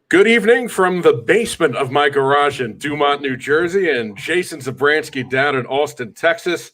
Good evening from the basement of my garage in Dumont, New Jersey, and Jason Zabransky down in Austin, Texas.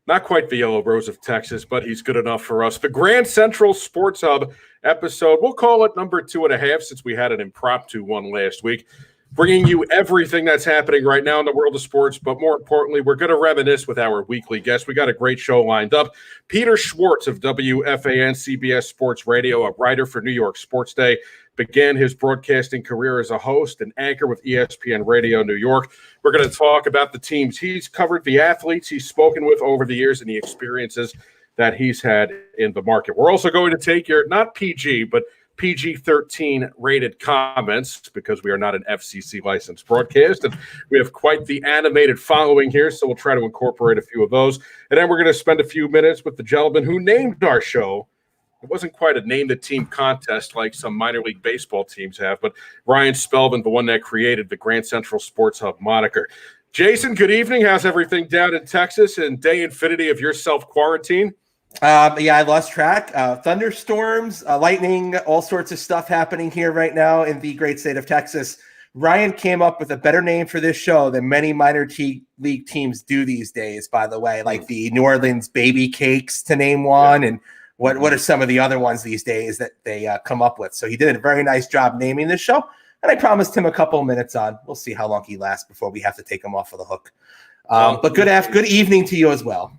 Not quite the Yellow Rose of Texas, but he's good enough for us. The Grand Central Sports Hub episode, we'll call it number 2.5 since we had an impromptu one last week, bringing you everything that's happening right now in the world of sports. But more importantly, we're going to reminisce with our weekly guest. We got a great show lined up. Peter Schwartz of WFAN CBS Sports Radio, a writer for New York Sports Day, began his broadcasting career as a host and anchor with ESPN Radio New York. We're going to talk about the teams he's covered, the athletes he's spoken with over the years, and the experiences that he's had in the market. We're also going to take your, not PG, but PG-13 rated comments because we are not an FCC licensed broadcast, and we have quite the animated following here, so we'll try to incorporate a few of those. And then we're going to spend a few minutes with the gentleman who named our show. It wasn't quite a name-the-team contest like some minor league baseball teams have, but Ryan Spelman, the one that created the Grand Central Sports Hub moniker. Jason, good evening. How's everything down in Texas and day infinity of your self-quarantine? I lost track. Thunderstorms, lightning, all sorts of stuff happening here right now in the great state of Texas. Ryan came up with a better name for this show than many minor league teams do these days, by the way, like the New Orleans Baby Cakes, to name one, and what are some of the other ones these days that they come up with. So he did a very nice job naming this show, and I promised him a couple of minutes on. We'll see how long he lasts before we have to take him off of the hook. But good evening to you as well.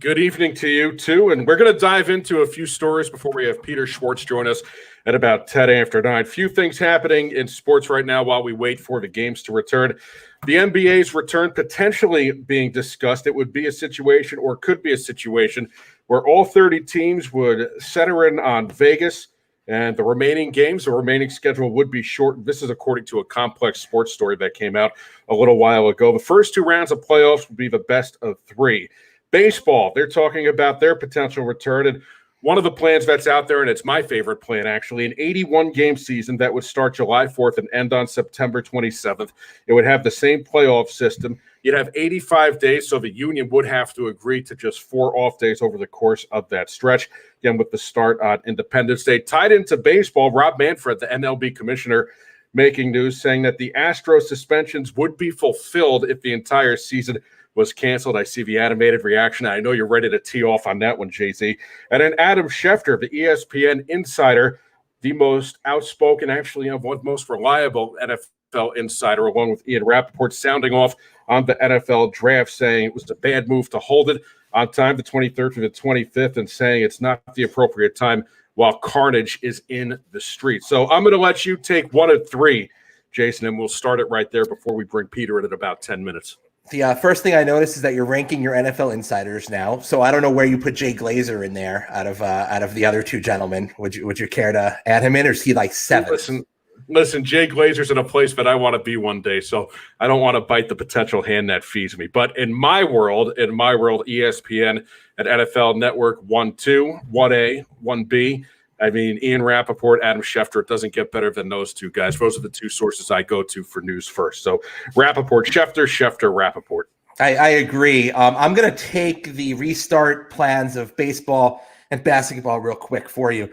Good evening to you, too. And we're going to dive into a few stories before we have Peter Schwartz join us at about 10 after 9. Few things happening in sports right now while we wait for the games to return. The NBA's return potentially being discussed. It would be a situation, or could be a situation, where all 30 teams would center in on Vegas, and the remaining games, the remaining schedule would be shortened. This is according to a complex sports story that came out a little while ago. The first 2 rounds of playoffs would be the best of 3. Baseball, they're talking about their potential return, and one of the plans that's out there, and it's my favorite plan actually, an 81-game season that would start July 4th and end on September 27th. It would have the same playoff system. You'd have 85 days, so the union would have to agree to just 4 off days over the course of that stretch. Again, with the start on Independence Day. Tied into baseball, Rob Manfred, the MLB commissioner, making news saying that the Astros suspensions would be fulfilled if the entire season was canceled. I see the animated reaction. I know you're ready to tee off on that one, Jay-Z. And then Adam Schefter, the ESPN insider, the most outspoken, actually, most reliable NFL insider, along with Ian Rappaport, sounding off on the NFL draft, saying it was a bad move to hold it on time, the 23rd through the 25th, and saying it's not the appropriate time while carnage is in the street. So I'm going to let you take 1 of 3, Jason, and we'll start it right there before we bring Peter in about 10 minutes. The first thing I noticed is that you're ranking your NFL insiders now. So I don't know where you put Jay Glazer in there out of the other 2 gentlemen. Would you care to add him in, or is he like 7th? Listen, Jay Glazer's in a place that I want to be one day, so I don't want to bite the potential hand that feeds me. But in my world, ESPN and NFL Network 1-2, 1A, 1B. I mean, Ian Rappaport, Adam Schefter, it doesn't get better than those 2 guys. Those are the 2 sources I go to for news first. So Rappaport, Schefter, Rappaport. I agree. I'm going to take the restart plans of baseball and basketball real quick for you.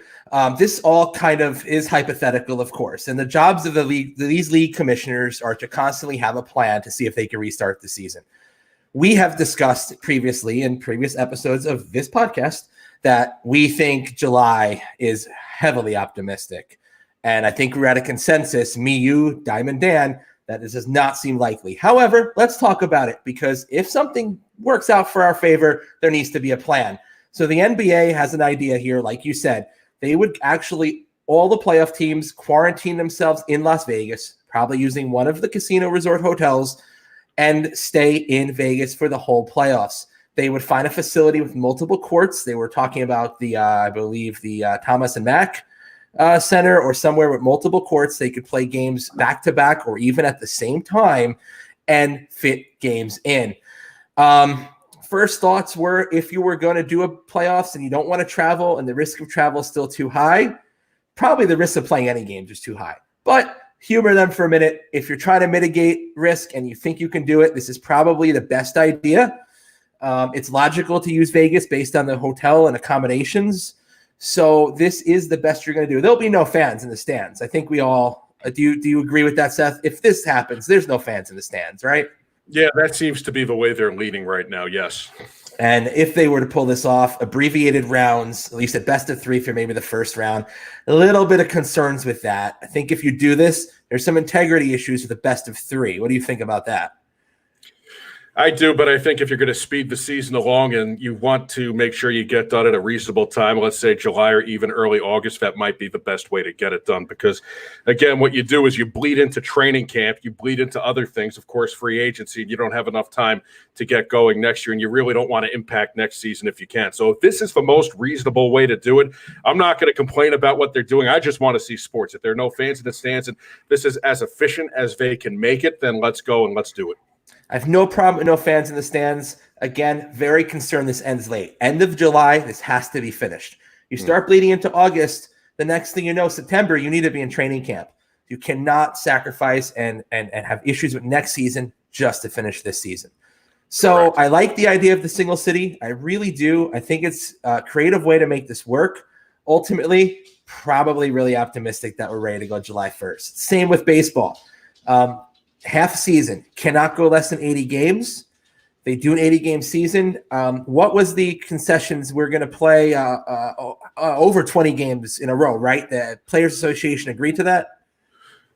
This all kind of is hypothetical, of course. And the jobs of these league commissioners are to constantly have a plan to see if they can restart the season. We have discussed previously in previous episodes of this podcast that we think July is heavily optimistic. And I think we're at a consensus, me, you, Diamond Dan, that this does not seem likely. However, let's talk about it, because if something works out for our favor, there needs to be a plan. So the NBA has an idea here, like you said. They would actually, all the playoff teams, quarantine themselves in Las Vegas, probably using one of the casino resort hotels, and stay in Vegas for the whole playoffs. They would find a facility with multiple courts. They were talking about I believe the Thomas and Mack Center, or somewhere with multiple courts. They could play games back to back or even at the same time and fit games in. First thoughts were, if you were going to do a playoffs and you don't want to travel and the risk of travel is still too high, probably the risk of playing any games is too high. But humor them for a minute. If you're trying to mitigate risk and you think you can do it, this is probably the best idea. It's logical to use Vegas based on the hotel and accommodations. So this is the best you're going to do. There'll be no fans in the stands. I think we all Do you agree with that, Seth? If this happens, there's no fans in the stands, right? Yeah, that seems to be the way they're leading right now. Yes. And if they were to pull this off, abbreviated rounds, at least at best of 3 for maybe the first round, a little bit of concerns with that. I think if you do this, there's some integrity issues with the best of 3. What do you think about that? I do, but I think if you're going to speed the season along and you want to make sure you get done at a reasonable time, let's say July or even early August, that might be the best way to get it done. Because, again, what you do is you bleed into training camp, you bleed into other things, of course, free agency, and you don't have enough time to get going next year, and you really don't want to impact next season if you can. So if this is the most reasonable way to do it, I'm not going to complain about what they're doing. I just want to see sports. If there are no fans in the stands and this is as efficient as they can make it, then let's go and let's do it. I have no problem with no fans in the stands. Again, very concerned this ends late. End of July, this has to be finished. You start bleeding into August, the next thing you know, September, you need to be in training camp. You cannot sacrifice and have issues with next season just to finish this season. So Correct. I like the idea of the single city. I really do. I think it's a creative way to make this work. Ultimately, probably really optimistic that we're ready to go July 1st. Same with baseball. Half season cannot go less than 80 games. They do an 80-game season. What was the concessions? We're going to play over 20 games in a row, right? The Players Association agreed to that?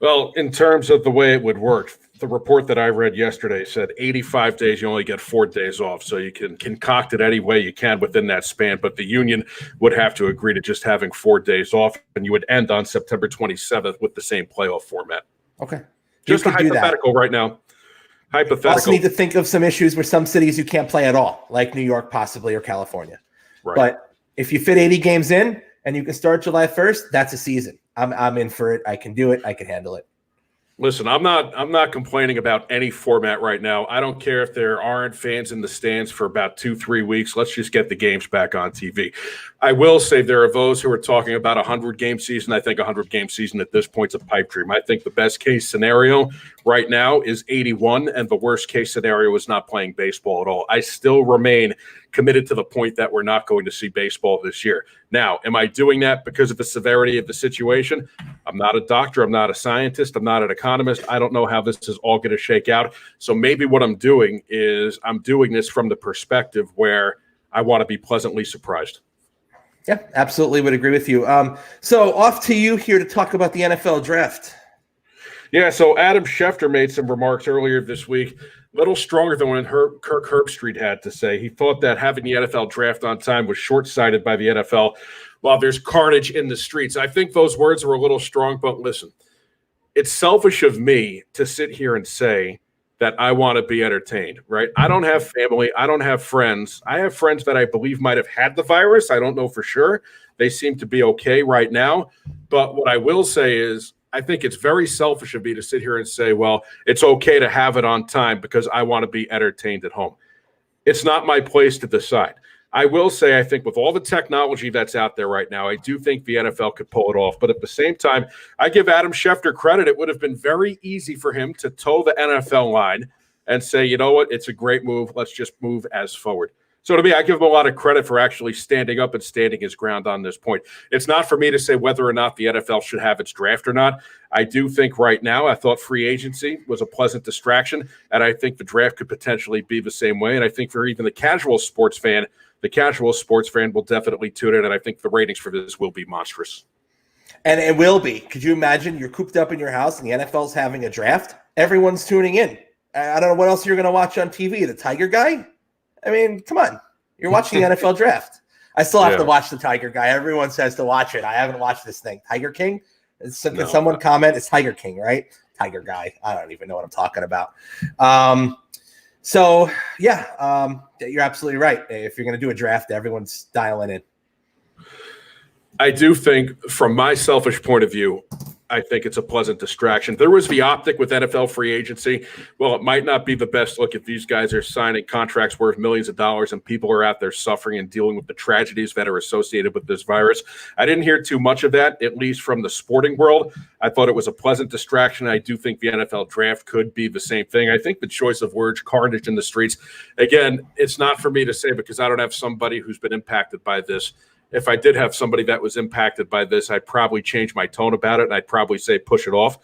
Well, in terms of the way it would work, the report that I read yesterday said 85 days, you only get 4 days off. So you can concoct it any way you can within that span. But the union would have to agree to just having 4 days off, and you would end on September 27th with the same playoff format. Okay. Just a hypothetical right now. Hypothetical. Also need to think of some issues where some cities you can't play at all, like New York possibly or California. Right. But if you fit 80 games in and you can start July 1st, that's a season. I'm in for it. I can do it. I can handle it. Listen, I'm not complaining about any format right now. I don't care if there aren't fans in the stands for about 2-3 weeks. Let's just get the games back on TV. I will say there are those who are talking about a 100-game season. I think a 100-game season at this point is a pipe dream. I think the best case scenario right now is 81, and the worst case scenario is not playing baseball at all. I still remain committed to the point that we're not going to see baseball this year. Now, am I doing that because of the severity of the situation? I'm not a doctor. I'm not a scientist. I'm not an economist. I don't know how this is all going to shake out. So maybe what I'm doing is I'm doing this from the perspective where I want to be pleasantly surprised. Yeah, absolutely would agree with you. So off to you here to talk about the NFL draft. Yeah, so Adam Schefter made some remarks earlier this week, a little stronger than what Kirk Herbstreit had to say. He thought that having the NFL draft on time was short-sighted by the NFL while there's carnage in the streets. I think those words were a little strong, but listen, it's selfish of me to sit here and say that I want to be entertained, right? I don't have family. I don't have friends. I have friends that I believe might have had the virus. I don't know for sure. They seem to be okay right now. But what I will say is I think it's very selfish of me to sit here and say, well, it's okay to have it on time because I want to be entertained at home. It's not my place to decide. I will say, I think with all the technology that's out there right now, I do think the NFL could pull it off. But at the same time, I give Adam Schefter credit. It would have been very easy for him to toe the NFL line and say, you know what, it's a great move. Let's just move as forward. So to me, I give him a lot of credit for actually standing up and standing his ground on this point. It's not for me to say whether or not the NFL should have its draft or not. I do think right now, I thought free agency was a pleasant distraction, and I think the draft could potentially be the same way. And I think for even the casual sports fan will definitely tune in, and I think the ratings for this will be monstrous. And it will be. Could you imagine you're cooped up in your house and the NFL's having a draft? Everyone's tuning in. I don't know what else you're going to watch on TV. The Tiger Guy? I mean, come on. You're watching the NFL draft. I still have to watch the Tiger Guy. Everyone says to watch it. I haven't watched this thing. Tiger King? Can someone comment? It's Tiger King, right? Tiger Guy. I don't even know what I'm talking about. You're absolutely right. If you're going to do a draft, everyone's dialing in. I do think, from my selfish point of view, I think it's a pleasant distraction. There was the optic with NFL free agency. Well, it might not be the best look if these guys are signing contracts worth millions of dollars and people are out there suffering and dealing with the tragedies that are associated with this virus. I didn't hear too much of that, at least from the sporting world. I thought it was a pleasant distraction. I do think the NFL draft could be the same thing. I think the choice of words, carnage in the streets, again, it's not for me to say because I don't have somebody who's been impacted by this. If I did have somebody that was impacted by this, I'd probably change my tone about it, and I'd probably say push it off.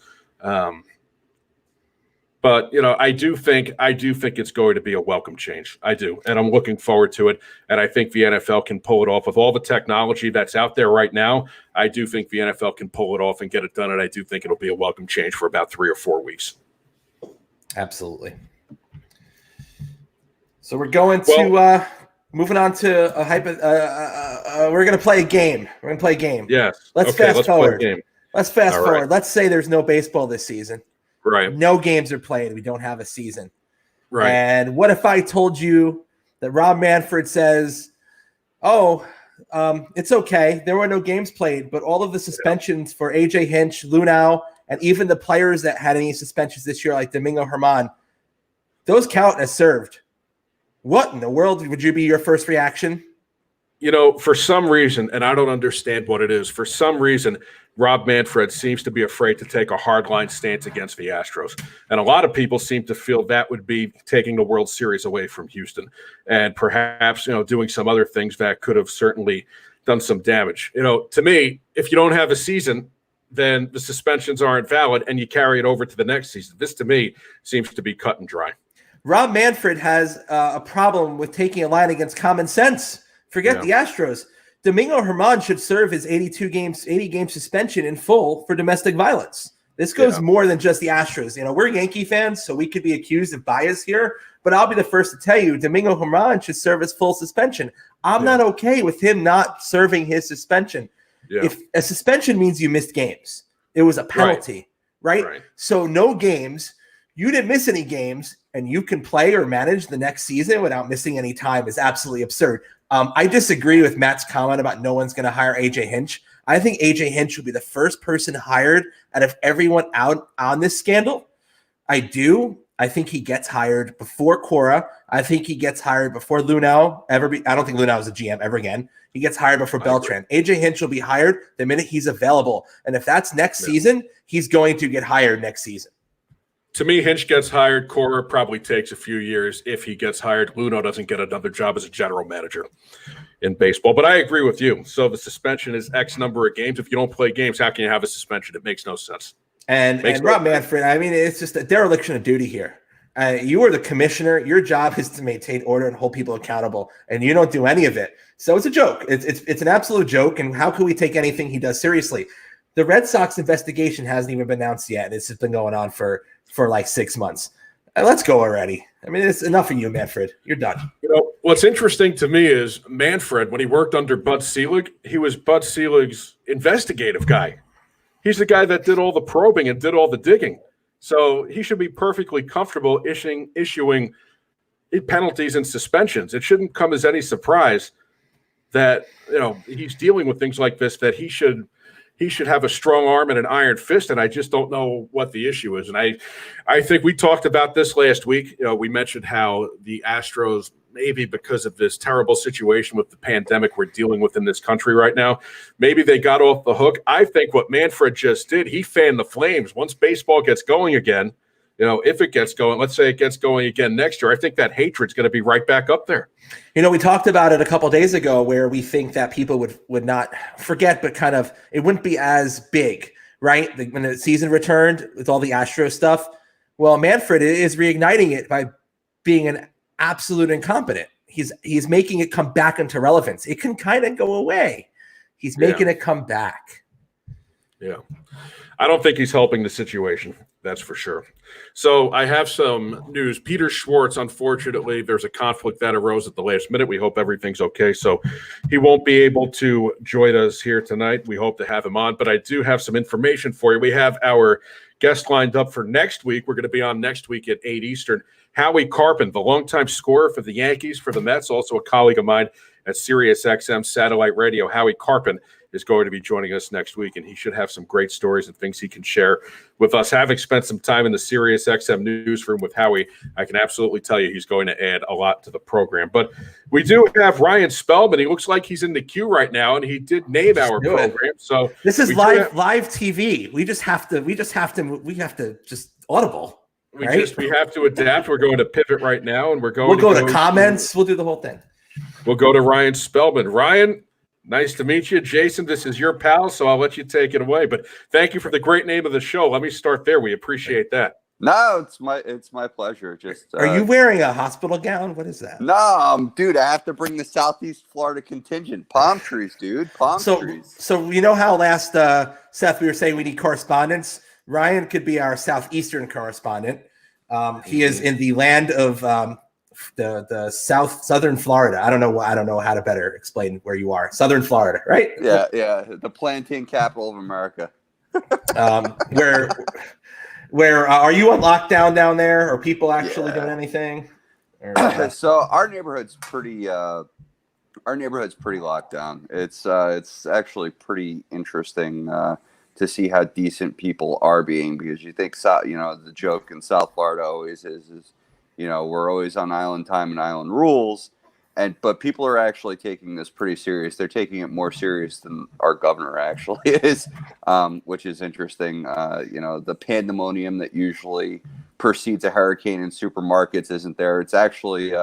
But I do think it's going to be a welcome change. I do, and I'm looking forward to it. And I think the NFL can pull it off with all the technology that's out there right now. I do think the NFL can pull it off and get it done. And I do think it'll be a welcome change for about 3 or 4 weeks. Absolutely. So we're going to moving on to a we're going to play a game. We're going to play a game. Yes. Let's fast forward. Let's fast forward. Let's say there's no baseball this season. Right. No games are played. We don't have a season. Right. And what if I told you that Rob Manfred says, it's okay. There were no games played, but all of the suspensions for AJ Hinch, Lunau, and even the players that had any suspensions this year, like Domingo Germán, those count as served. What in the world would you be your first reaction? For some reason, and I don't understand what it is, for some reason, Rob Manfred seems to be afraid to take a hardline stance against the Astros. And a lot of people seem to feel that would be taking the World Series away from Houston and perhaps, doing some other things that could have certainly done some damage. To me, if you don't have a season, then the suspensions aren't valid and you carry it over to the next season. This, to me, seems to be cut and dry. Rob Manfred has a problem with taking a line against common sense. Forget the Astros. Domingo Germán should serve his 80 game suspension in full for domestic violence. This goes more than just the Astros. We're Yankee fans, so we could be accused of bias here, but I'll be the first to tell you Domingo Germán should serve his full suspension. I'm not okay with him not serving his suspension. Yeah. If a suspension means you missed games, it was a penalty, right? So no games. You didn't miss any games, and you can play or manage the next season without missing any time is absolutely absurd. I disagree with Matt's comment about no one's going to hire AJ Hinch. I think AJ Hinch will be the first person hired out of everyone out on this scandal. I do. I think he gets hired before Cora. I think he gets hired before Lunau I don't think Lunau is a GM ever again. He gets hired before Beltran. AJ Hinch will be hired the minute he's available. And if that's next season, he's going to get hired next season. To me, Hinch gets hired. Cora probably takes a few years. If he gets hired, Lunau doesn't get another job as a general manager in baseball. But I agree with you. So the suspension is X number of games. If you don't play games, how can you have a suspension? It makes no sense. And Rob Manfred, it's just a dereliction of duty here. You are the commissioner. Your job is to maintain order and hold people accountable, and you don't do any of it. So it's a joke. It's an absolute joke. And how can we take anything he does seriously? The Red Sox investigation hasn't even been announced yet. It's just been going on for like 6 months. Let's go already. It's enough of you, Manfred. You're done. What's interesting to me is Manfred, when he worked under Bud Selig, he was Bud Selig's investigative guy. He's the guy that did all the probing and did all the digging. So he should be perfectly comfortable issuing penalties and suspensions. It shouldn't come as any surprise that he's dealing with things like this, that he should have a strong arm and an iron fist, and I just don't know what the issue is. And I think we talked about this last week. We mentioned how the Astros, maybe because of this terrible situation with the pandemic we're dealing with in this country right now, maybe they got off the hook. I think what Manfred just did, he fanned the flames. Once baseball gets going again, if it gets going, let's say it gets going again next year, I think that hatred's going to be right back up there. We talked about it a couple of days ago where we think that people would not forget, but kind of it wouldn't be as big, right? When the season returned with all the Astro stuff. Well, Manfred is reigniting it by being an absolute incompetent. He's making it come back into relevance. It can kind of go away. He's making it come back. Yeah. I don't think he's helping the situation. That's for sure. So I have some news. Peter Schwartz, unfortunately, there's a conflict that arose at the last minute. We hope everything's okay. So he won't be able to join us here tonight. We hope to have him on, but I do have some information for you. We have our guest lined up for next week. We're going to be on next week at 8 Eastern. Howie Carpin, the longtime scorer for the Yankees, for the Mets, also a colleague of mine at SiriusXM Satellite Radio. Howie Carpin is going to be joining us next week, and he should have some great stories and things he can share with us. Having spent some time in the SiriusXM newsroom with Howie, I can absolutely tell you he's going to add a lot to the program. But we do have Ryan Spellman. He looks like he's in the queue right now, and he did name our program. So this is live TV. We have to just audible. We have to adapt. We're going to pivot right now, and we'll go to comments. We'll do the whole thing. We'll go to Ryan Spellman. Ryan, Nice to meet you, Jason. This is your pal, so I'll let you take it away. But thank you for the great name of the show. Let me start there. We appreciate that. No, it's my pleasure. Just Are you wearing a hospital gown? What is that? no, dude. I have to bring the Southeast Florida contingent. Palm trees, dude. Palm trees. So you know how last Seth we were saying we need correspondents. Ryan could be our southeastern correspondent. He is in the land of the southern Florida. I don't know how to better explain where you are. Southern Florida, right? Yeah. The plantain capital of America. Where are you on lockdown down there? Are people actually doing anything? So our neighborhood's pretty locked down. It's actually pretty interesting to see how decent people are being, because you think the joke in South Florida always is we're always on island time and island rules, but people are actually taking this pretty serious. They're taking it more serious than our governor actually is, which is interesting. The pandemonium that usually precedes a hurricane in supermarkets isn't there. It's actually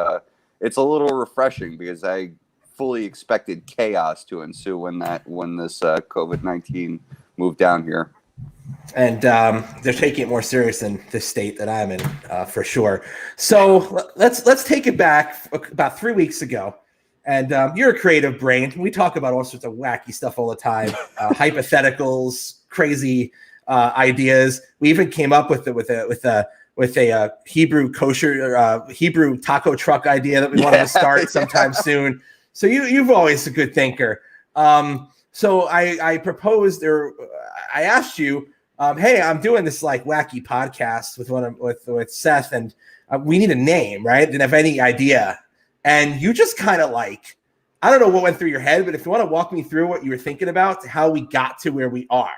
it's a little refreshing, because I fully expected chaos to ensue when this COVID-19 moved down here. And they're taking it more serious than the state that I'm in, for sure. So let's take it back about 3 weeks ago. And you're a creative brain. We talk about all sorts of wacky stuff all the time, hypotheticals, crazy ideas. We even came up with a Hebrew kosher Hebrew taco truck idea that we wanted to start sometime soon. So you've always a good thinker. So I proposed, or I asked you, hey, I'm doing this like wacky podcast with Seth, and we need a name, right? Didn't have any idea. And you just kind of like, I don't know what went through your head, but if you want to walk me through what you were thinking about, how we got to where we are.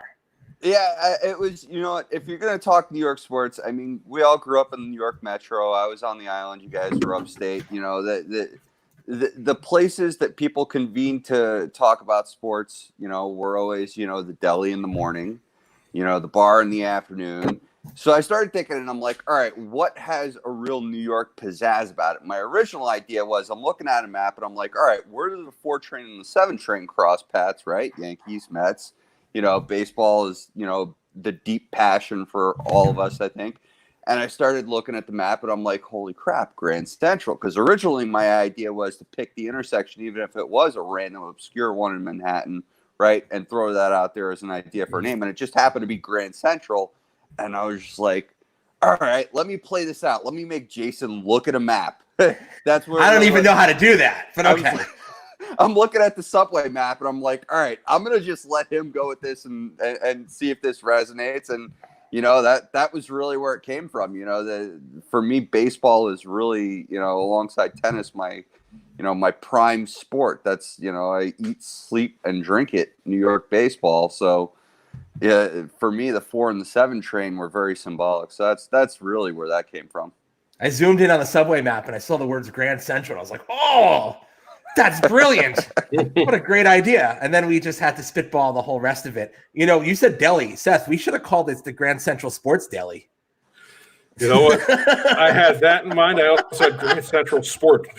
Yeah, it was, if you're going to talk New York sports, I mean, we all grew up in the New York Metro. I was on the island. You guys were upstate. The places that people convene to talk about sports, were always, the deli in the morning, the bar in the afternoon. So I started thinking, and I'm like, all right, what has a real New York pizzazz about it? My original idea was, I'm looking at a map and I'm like, all right, where do the 4 train and the 7 train cross paths, right? Yankees, Mets, baseball is, the deep passion for all of us, I think. And I started looking at the map and I'm like, holy crap, Grand Central. Because originally my idea was to pick the intersection, even if it was a random obscure one in Manhattan, right? And throw that out there as an idea for a name. And it just happened to be Grand Central. And I was just like, all right, let me play this out. Let me make Jason look at a map. That's where I don't even know how to do that, but okay. I'm looking at the subway map and I'm like, all right, I'm going to just let him go with this and see if this resonates. And, that was really where it came from. For me, baseball is really, alongside tennis, my prime sport. That's, I eat, sleep, and drink it, New York baseball. So, yeah, for me, the 4 and the 7 train were very symbolic. So that's really where that came from. I zoomed in on the subway map and I saw the words Grand Central. I was like, oh, that's brilliant. What a great idea. And then we just had to spitball the whole rest of it. You said deli. Seth, we should have called it the Grand Central Sports Deli. You know what? I had that in mind. I also had Grand Central Sports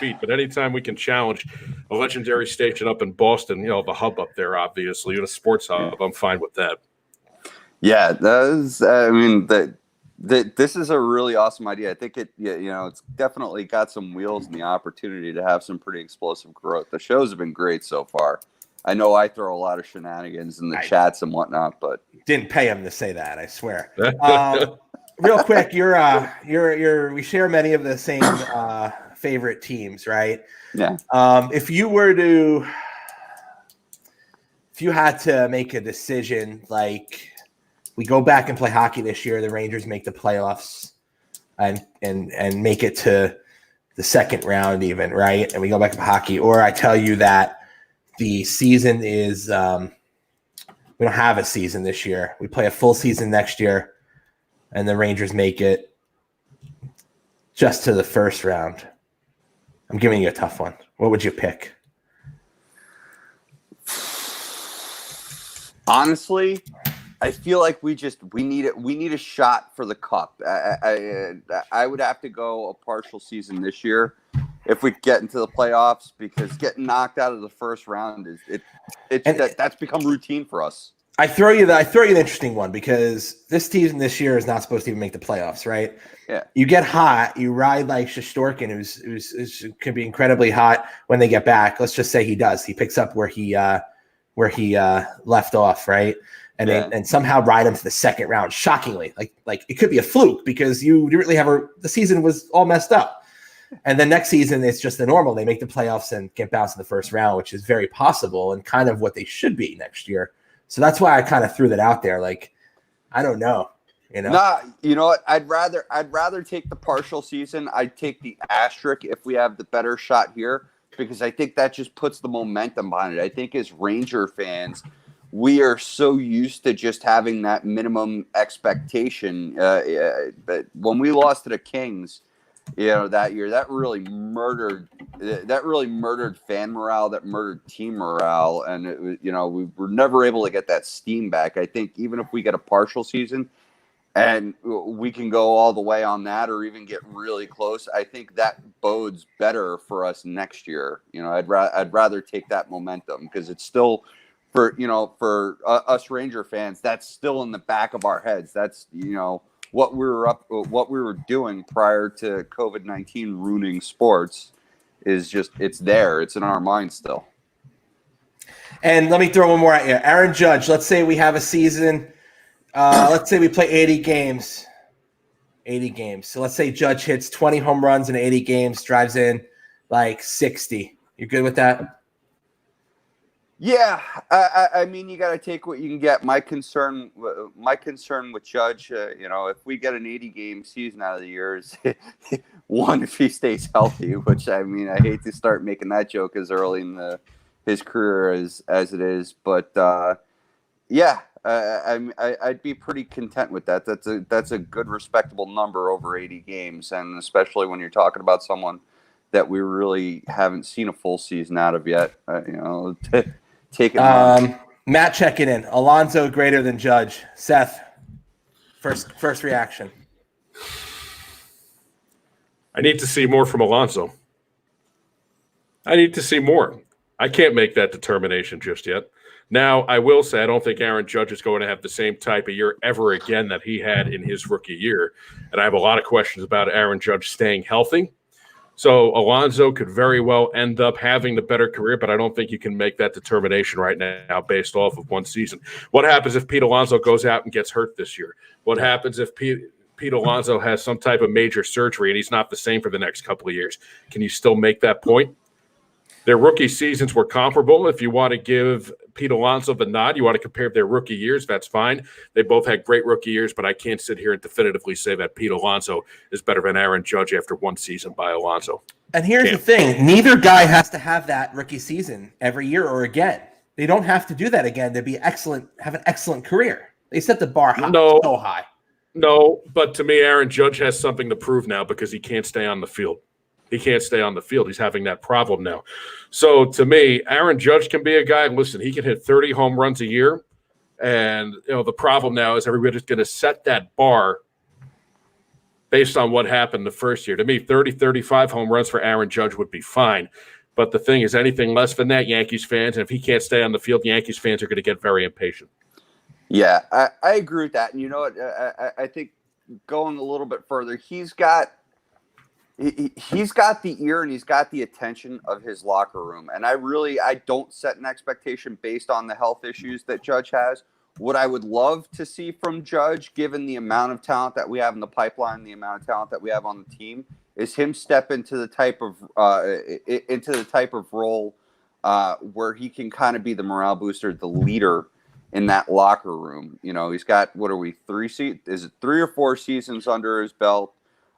Beat, but anytime we can challenge a legendary station up in Boston, the hub up there, obviously, the sports hub, I'm fine with that. Yeah, this is a really awesome idea. I think it's definitely got some wheels and the opportunity to have some pretty explosive growth. The shows have been great so far. I know I throw a lot of shenanigans in the chats and whatnot, but didn't pay him to say that, I swear. Real quick, we share many of the same favorite teams, right? Yeah. If you had to make a decision, like we go back and play hockey this year, the Rangers make the playoffs and make it to the second round even, right? And we go back to hockey, or I tell you that the season is we don't have a season this year. We play a full season next year. And the Rangers make it just to the first round. I'm giving you a tough one. What would you pick? Honestly, I feel like we need it. We need a shot for the cup. I would have to go a partial season this year, if we get into the playoffs, because getting knocked out of the first round that's become routine for us. I throw you an interesting one, because this team this year is not supposed to even make the playoffs, right? Yeah. You get hot, you ride like Shesterkin, who's could be incredibly hot when they get back. Let's just say he does. He picks up where he left off, right? And somehow ride him to the second round, shockingly. Like it could be a fluke, because you didn't really the season was all messed up. And then next season, it's just the normal. They make the playoffs and get bounced in the first round, which is very possible and kind of what they should be next year. So that's why I kind of threw that out there. Like, I don't know. Nah, you know what? I'd rather take the partial season. I'd take the asterisk if we have the better shot here, because I think that just puts the momentum behind it. I think as Ranger fans, we are so used to just having that minimum expectation. But when we lost to the Kings, that year, that really murdered fan morale, that murdered team morale, and it was, we were never able to get that steam back. I think even if we get a partial season and we can go all the way on that, or even get really close, I think that bodes better for us next year. I'd rather take that momentum, because it's still for us Ranger fans, that's still in the back of our heads. That's what we were doing prior to COVID-19 ruining sports it's there. It's in our minds still. And let me throw one more at you. Aaron Judge, let's say we have a season. Let's say we play 80 games. 80 games. So let's say Judge hits 20 home runs in 80 games, drives in like 60. You good with that? Yeah, I mean, you got to take what you can get. My concern with Judge, if we get an 80-game season out of the year, is one, if he stays healthy, which, I mean, I hate to start making that joke as early in his career as it is, but I'd be pretty content with that. That's a good, respectable number over 80 games, and especially when you're talking about someone that we really haven't seen a full season out of yet. Take it. Matt checking in. Alonso greater than Judge. Seth, first reaction. I need to see more from Alonso. I need to see more. I can't make that determination just yet. Now, I will say I don't think Aaron Judge is going to have the same type of year ever again that he had in his rookie year. And I have a lot of questions about Aaron Judge staying healthy. So Alonso could very well end up having the better career, but I don't think you can make that determination right now based off of one season. What happens if Pete Alonso goes out and gets hurt this year? What happens if Pete Alonso has some type of major surgery and he's not the same for the next couple of years? Can you still make that point? Their rookie seasons were comparable. If you want to give Pete Alonso the nod, you want to compare their rookie years, that's fine. They both had great rookie years, but I can't sit here and definitively say that Pete Alonso is better than Aaron Judge after one season by Alonso. And here's the thing. Neither guy has to have that rookie season every year or again. They don't have to do that again to be excellent, have an excellent career. They set the bar so high. No, but to me, Aaron Judge has something to prove now because he can't stay on the field. He can't stay on the field. He's having that problem now. So to me, Aaron Judge can be a guy. Listen, he can hit 30 home runs a year. And the problem now is everybody's going to set that bar based on what happened the first year. To me, 30, 35 home runs for Aaron Judge would be fine. But the thing is, anything less than that, Yankees fans, and if he can't stay on the field, Yankees fans are going to get very impatient. Yeah, I agree with that. And you know what? I think going a little bit further, he's got the ear and he's got the attention of his locker room. And I don't set an expectation based on the health issues that Judge has. What I would love to see from Judge, given the amount of talent that we have in the pipeline, the amount of talent that we have on the team, is him step into the type of role where he can kind of be the morale booster, the leader in that locker room. He's got, 3 or 4 seasons under his belt?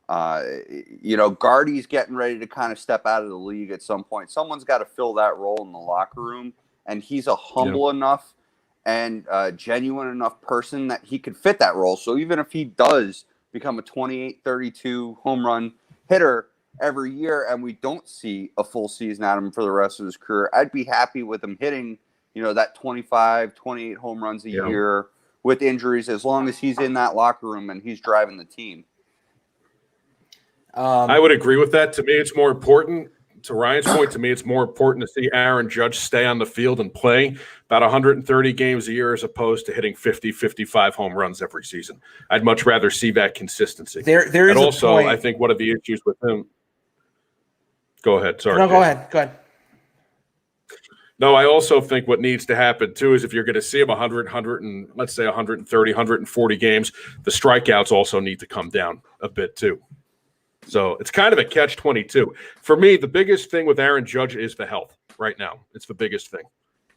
Gardy's getting ready to kind of step out of the league at some point. Someone's got to fill that role in the locker room, and he's a humble enough and genuine enough person that he could fit that role. So even if he does become a 28, 32 home run hitter every year and we don't see a full season out of him for the rest of his career, I'd be happy with him hitting, that 25, 28 home runs a year with injuries, as long as he's in that locker room and he's driving the team. I would agree with that. To me, it's more important to Ryan's point, to me, it's more important to see Aaron Judge stay on the field and play about 130 games a year as opposed to hitting 50, 55 home runs every season. I'd much rather see that consistency. There is and a also, point. I think one of the issues with him. Go ahead. Sorry. No, Jason. Go ahead. No, I also think what needs to happen, too, is if you're going to see him 130, 140 games, the strikeouts also need to come down a bit, too. So it's kind of a catch-22. For me, the biggest thing with Aaron Judge is the health right now. It's the biggest thing.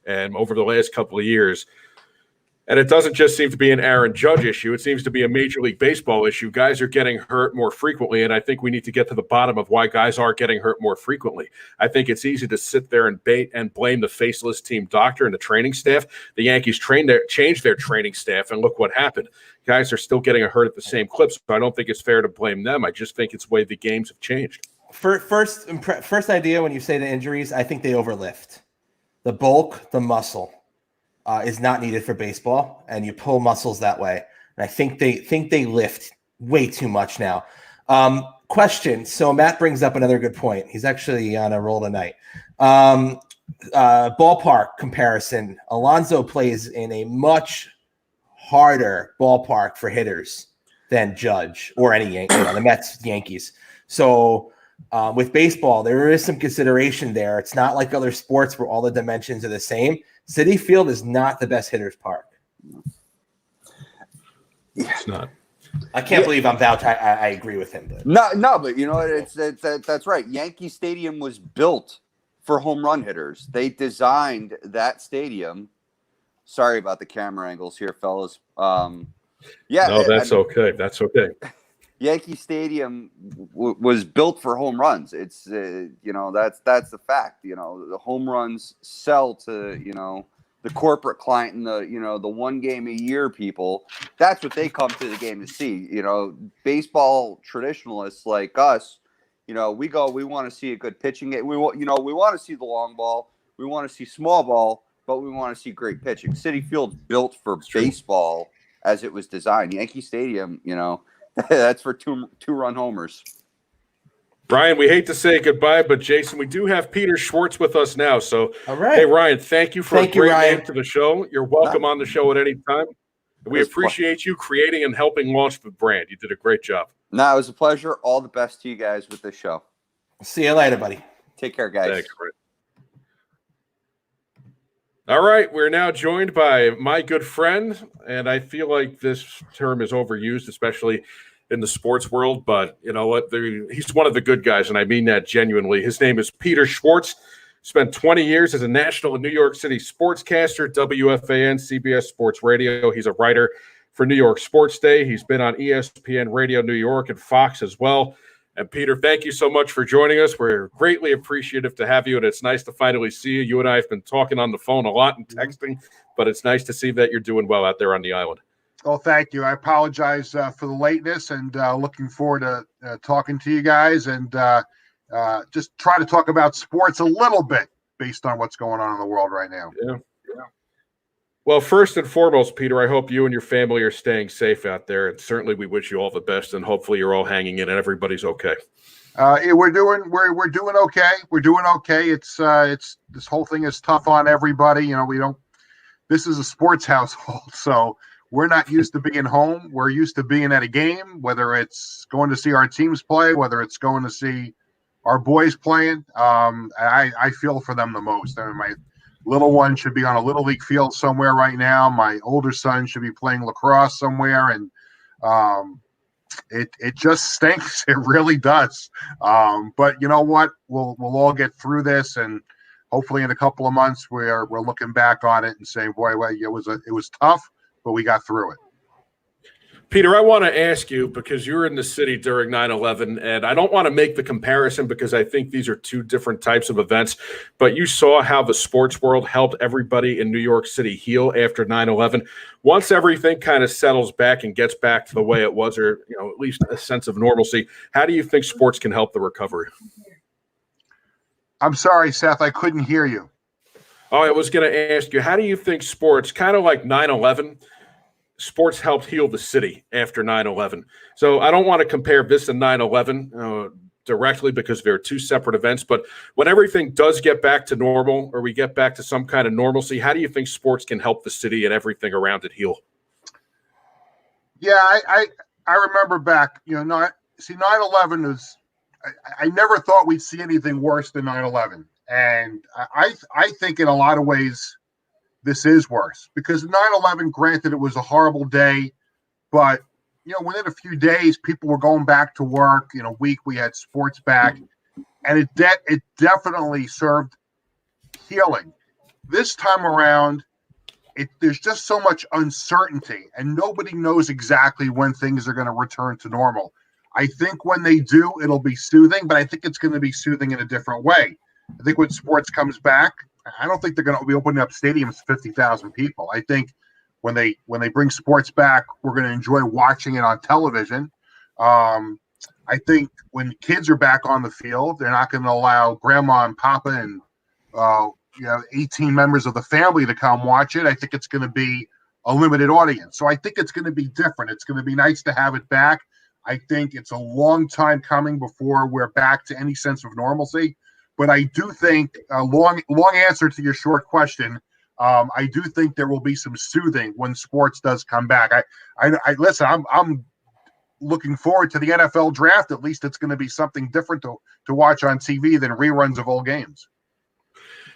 And over the last couple of years, and it doesn't just seem to be an Aaron Judge issue. It seems to be a Major League Baseball issue. Guys are getting hurt more frequently, and I think we need to get to the bottom of why guys are getting hurt more frequently. I think it's easy to sit there and blame the faceless team doctor and the training staff. The Yankees changed their training staff, and look what happened. Guys are still getting hurt at the same clip, so I don't think it's fair to blame them. I just think it's the way the games have changed. First idea when you say the injuries, I think they overlift. The bulk, the muscle. Is not needed for baseball, and you pull muscles that way. And I think they lift way too much now. Question. So Matt brings up another good point. He's actually on a roll tonight. Ballpark comparison. Alonso plays in a much harder ballpark for hitters than Judge or any the Mets, Yankees. So with baseball, there is some consideration there. It's not like other sports where all the dimensions are the same. Citi Field is not the best hitter's park. It's not. I can't believe I'm vouching. I agree with him. But. No, but you know that's right. Yankee Stadium was built for home run hitters. They designed that stadium. Sorry about the camera angles here, fellas. No, that's okay. That's okay. Yankee Stadium was built for home runs. It's that's the fact. The home runs sell to the corporate client and the one game a year people. That's what they come to the game to see. Baseball traditionalists like us, we want to see a good pitching game. We want to see the long ball. We want to see small ball, but we want to see great pitching. Citi Field's built for baseball as it was designed. Yankee Stadium, that's for two-run homers. Ryan, we hate to say goodbye, but Jason, we do have Peter Schwartz with us now. So, all right. Hey, Ryan, thank you for a great name to the show. You're welcome on the show at any time. We appreciate you creating and helping launch the brand. You did a great job. No, it was a pleasure. All the best to you guys with this show. See you later, buddy. Take care, guys. Thanks, Ryan. All right, we're now joined by my good friend, and I feel like this term is overused, especially in the sports world, but you know what? He's one of the good guys, and I mean that genuinely. His name is Peter Schwartz. Spent 20 years as a national New York City sportscaster, WFAN, CBS Sports Radio. He's a writer for New York Sports Day. He's been on ESPN Radio New York and Fox as well. And Peter, thank you so much for joining us. We're greatly appreciative to have you, and it's nice to finally see you. You and I have been talking on the phone a lot and texting, but it's nice to see that you're doing well out there on the island. Oh, thank you. I apologize for the lateness, and looking forward to talking to you guys and just try to talk about sports a little bit based on what's going on in the world right now. Yeah. Well, first and foremost, Peter, I hope you and your family are staying safe out there, and certainly we wish you all the best, and hopefully you're all hanging in and everybody's okay. We're doing okay. We're doing okay. It's this whole thing is tough on everybody. This is a sports household, so we're not used to being home. We're used to being at a game, whether it's going to see our teams play, whether it's going to see our boys playing. I feel for them the most. I mean, my little one should be on a little league field somewhere right now. My older son should be playing lacrosse somewhere, and it just stinks. It really does. But you know what? We'll all get through this, and hopefully in a couple of months we're looking back on it and saying, boy, well, it was tough, but we got through it. Peter, I want to ask you, because you were in the city during 9/11, and I don't want to make the comparison because I think these are two different types of events, but you saw how the sports world helped everybody in New York City heal after 9/11. Once everything kind of settles back and gets back to the way it was, or at least a sense of normalcy, how do you think sports can help the recovery? I'm sorry, Seth, I couldn't hear you. Oh, I was going to ask you, how do you think sports, kind of like 9/11, sports helped heal the city after 9/11. So I don't want to compare this to 9/11. directly because they're two separate events. But when everything does get back to normal, or we get back to some kind of normalcy, how do you think sports can help the city and everything around it heal? Yeah, I remember back, 9/11 was, I never thought we'd see anything worse than 9/11. And I think in a lot of ways, this is worse because 9/11, granted, it was a horrible day, but, within a few days, people were going back to work. In a week, we had sports back, and it definitely served healing. This time around, there's just so much uncertainty, and nobody knows exactly when things are going to return to normal. I think when they do, it'll be soothing, but I think it's going to be soothing in a different way. I think when sports comes back, I don't think they're going to be opening up stadiums to 50,000 people. I think when they bring sports back, we're going to enjoy watching it on television. I think when kids are back on the field, they're not going to allow grandma and papa and 18 members of the family to come watch it. I think it's going to be a limited audience. So I think it's going to be different. It's going to be nice to have it back. I think it's a long time coming before we're back to any sense of normalcy. But I do think, a long answer to your short question, I do think there will be some soothing when sports does come back. I listen, I'm looking forward to the NFL draft. At least it's going to be something different to watch on TV than reruns of old games.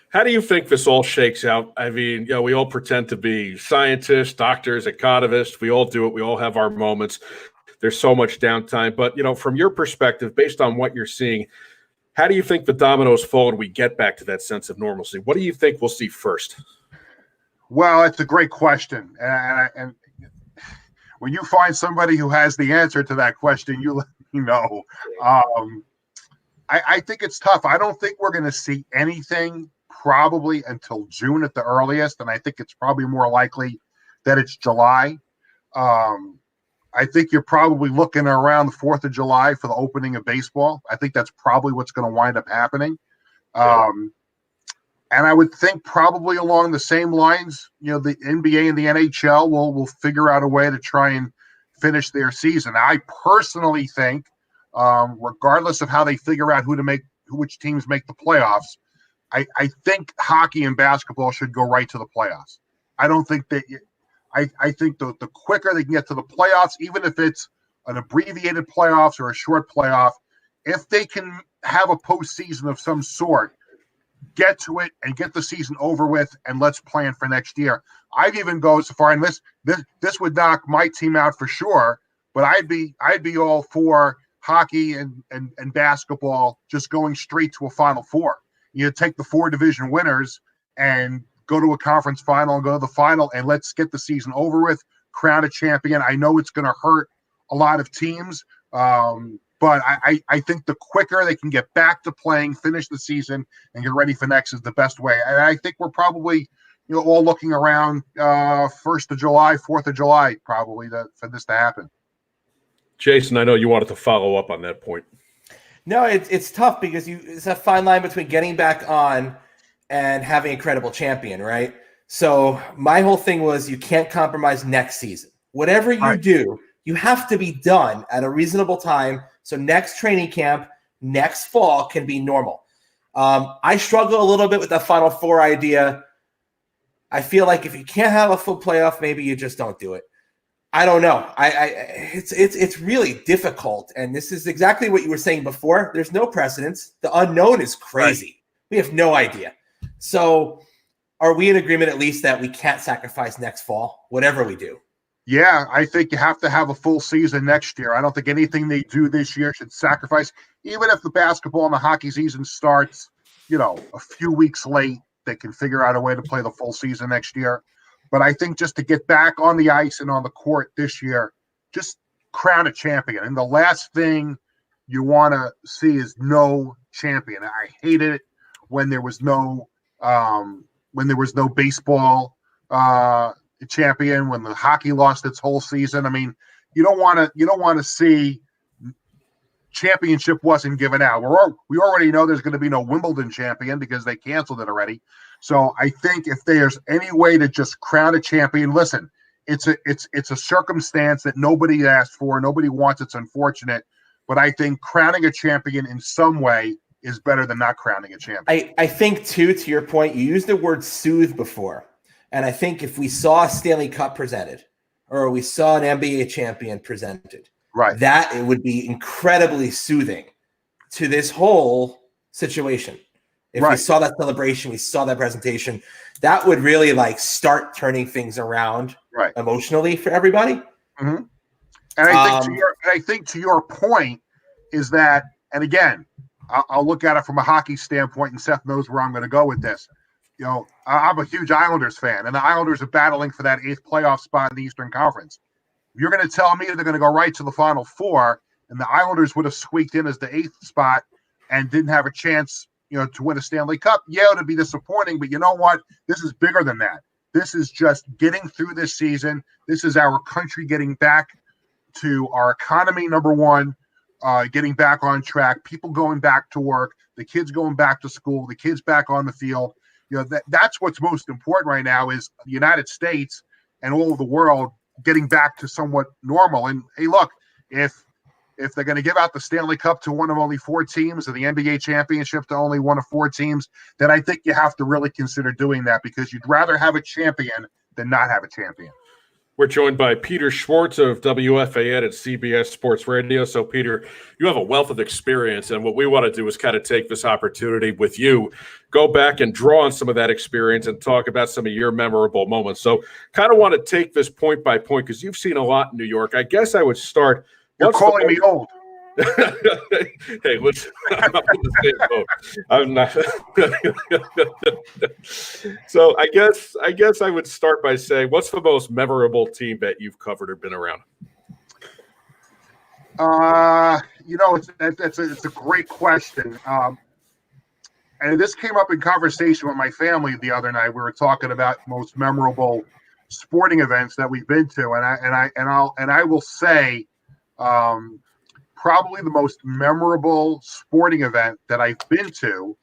How do you think this all shakes out? I mean, we all pretend to be scientists, doctors, economists. We all do it. We all have our moments. There's so much downtime. But, from your perspective, based on what you're seeing, how do you think the dominoes fall and we get back to that sense of normalcy? What do you think we'll see first? Well, it's a great question. And when you find somebody who has the answer to that question, you let me know. I think it's tough. I don't think we're going to see anything probably until June at the earliest, and I think it's probably more likely that it's July. I think you're probably looking around the 4th of July for the opening of baseball. I think that's probably what's going to wind up happening. And I would think probably along the same lines, the NBA and the NHL will figure out a way to try and finish their season. I personally think, regardless of how they figure out which teams make the playoffs, I think hockey and basketball should go right to the playoffs. I don't think that I think the quicker they can get to the playoffs, even if it's an abbreviated playoffs or a short playoff, if they can have a postseason of some sort, get to it and get the season over with, and let's plan for next year. I'd even go so far, and this would knock my team out for sure, but I'd be all for hockey and basketball just going straight to a Final Four. You take the 4 division winners and go to a conference final and go to the final, and let's get the season over with, crown a champion. I know it's going to hurt a lot of teams, but I think the quicker they can get back to playing, finish the season, and get ready for next is the best way. And I think we're probably all looking around 1st of July, 4th of July, probably for this to happen. Jason, I know you wanted to follow up on that point. No, it's tough because it's a fine line between getting back on and having a credible champion, right? So my whole thing was you can't compromise next season. Whatever you do, you have to be done at a reasonable time so next training camp, next fall can be normal. I struggle a little bit with the Final Four idea. I feel like if you can't have a full playoff, maybe you just don't do it. I don't know. It's really difficult, and this is exactly what you were saying before. There's no precedence. The unknown is crazy. Right. We have no idea. So are we in agreement at least that we can't sacrifice next fall, whatever we do? Yeah, I think you have to have a full season next year. I don't think anything they do this year should sacrifice. Even if the basketball and the hockey season starts, a few weeks late, they can figure out a way to play the full season next year. But I think just to get back on the ice and on the court this year, just crown a champion. And the last thing you want to see is no champion. I hated it when there was no baseball champion, when the hockey lost its whole season. I mean, you don't want to see championship wasn't given out. We already know there's going to be no Wimbledon champion because they canceled it already. So I think if there's any way to just crown a champion, listen, it's a circumstance that nobody asked for, nobody wants. It's unfortunate, but I think crowning a champion in some way is better than not crowning a champion. I think, too, to your point, you used the word soothe before. And I think if we saw a Stanley Cup presented or we saw an NBA champion presented, right, that it would be incredibly soothing to this whole situation. If we saw that celebration, we saw that presentation, that would really like start turning things around emotionally for everybody. Mm-hmm. And I think to your point is that, and again, I'll look at it from a hockey standpoint, and Seth knows where I'm going to go with this. You know, I'm a huge Islanders fan, and the Islanders are battling for that 8th playoff spot in the Eastern Conference. You're going to tell me they're going to go right to the Final Four, and the Islanders would have squeaked in as the 8th spot and didn't have a chance, you know, to win a Stanley Cup. Yeah, it would be disappointing, but you know what? This is bigger than that. This is just getting through this season. This is our country getting back to our economy, number one, getting back on track, people going back to work, the kids going back to school, the kids back on the field. You know, that's what's most important right now is the United States and all of the world getting back to somewhat normal. And hey, look, if they're going to give out the Stanley Cup to one of only 4 teams or the NBA championship to only one of 4 teams, then I think you have to really consider doing that because you'd rather have a champion than not have a champion. We're joined by Peter Schwartz of WFAN at CBS Sports Radio. So, Peter, you have a wealth of experience, and what we want to do is kind of take this opportunity with you, go back and draw on some of that experience and talk about some of your memorable moments. So, kind of want to take this point by point because you've seen a lot in New York. I guess I would start. You're calling me old. Hey, listen, I'm not in the same boat. I'm not. So I guess I would start by saying, what's the most memorable team that you've covered or been around? You know, it's a great question. And this came up in conversation with my family the other night. We were talking about most memorable sporting events that we've been to, and I will say. Probably the most memorable sporting event that I've been to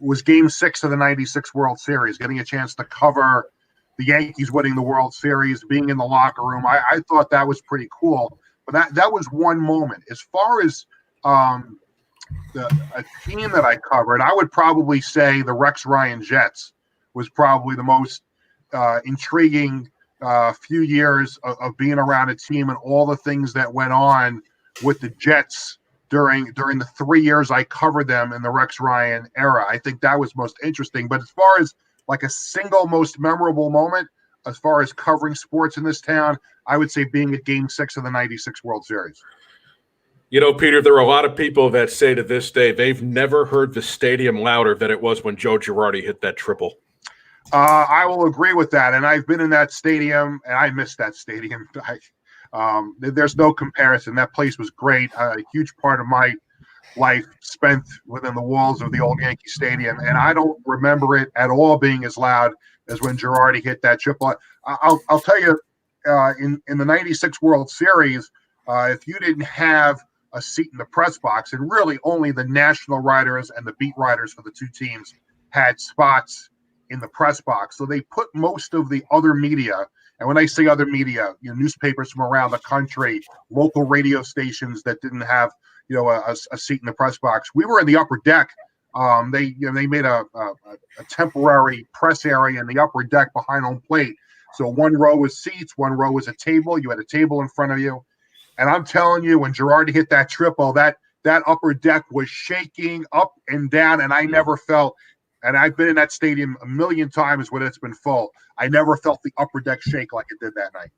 was Game 6 of the '96 World Series, getting a chance to cover the Yankees winning the World Series, being in the locker room. I thought that was pretty cool. But that was one moment. As far as a team that I covered, I would probably say the Rex Ryan Jets was probably the most intriguing few years of being around a team and all the things that went on with the Jets during the 3 years I covered them in the Rex Ryan era. I think that was most interesting. But as far as like a single most memorable moment, as far as covering sports in this town, I would say being at Game 6 of the '96 World Series. You know, Peter, there are a lot of people that say to this day they've never heard the stadium louder than it was when Joe Girardi hit that triple. I will agree with that. And I've been in that stadium, and I miss that stadium. There's no comparison. That place was great. A huge part of my life spent within the walls of the old Yankee Stadium, and I don't remember it at all being as loud as when Girardi hit that triple. I'll tell you, in the '96 World Series, if you didn't have a seat in the press box, and really only the national writers and the beat writers for the 2 teams had spots in the press box. So they put most of the other media, and when I say other media, you know, newspapers from around the country, local radio stations that didn't have, you know, a seat in the press box. We were in the upper deck. They made a temporary press area in the upper deck behind home plate. So one row was seats, one row was a table. You had a table in front of you. And I'm telling you, when Girardi hit that triple, that upper deck was shaking up and down, and I never felt. And I've been in that stadium a million times when it's been full. I never felt the upper deck shake like it did that night.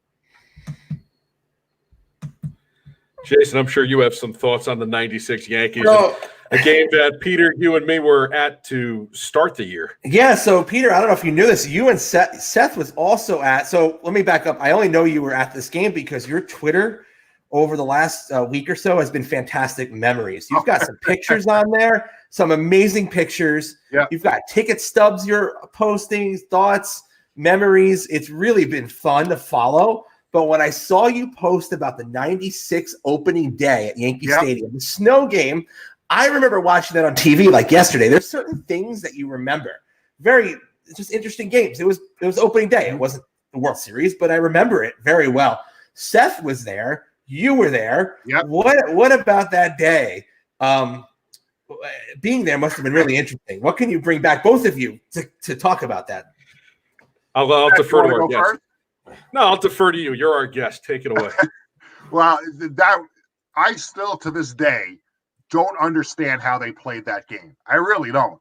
Jason, I'm sure you have some thoughts on the '96 Yankees. A game that, Peter, you and me were at to start the year. Yeah, so, Peter, I don't know if you knew this. You and Seth was also at – so let me back up. I only know you were at this game because your Twitter over the last week or so has been fantastic memories. You've got some pictures on there. Some amazing pictures. Yeah. You've got ticket stubs you're posting, thoughts, memories. It's really been fun to follow. But when I saw you post about the '96 opening day at Yankee Stadium, the snow game, I remember watching that on TV like yesterday. There's certain things that you remember. Very just interesting games. It was opening day. It wasn't the World Series, but I remember it very well. Seth was there. You were there. Yep. What about that day? Being there must have been really interesting. What can you bring back, both of you, to talk about that? I'll defer to our guest. First? No, I'll defer to you. You're our guest. Take it away. Well, I still to this day don't understand how they played that game. I really don't.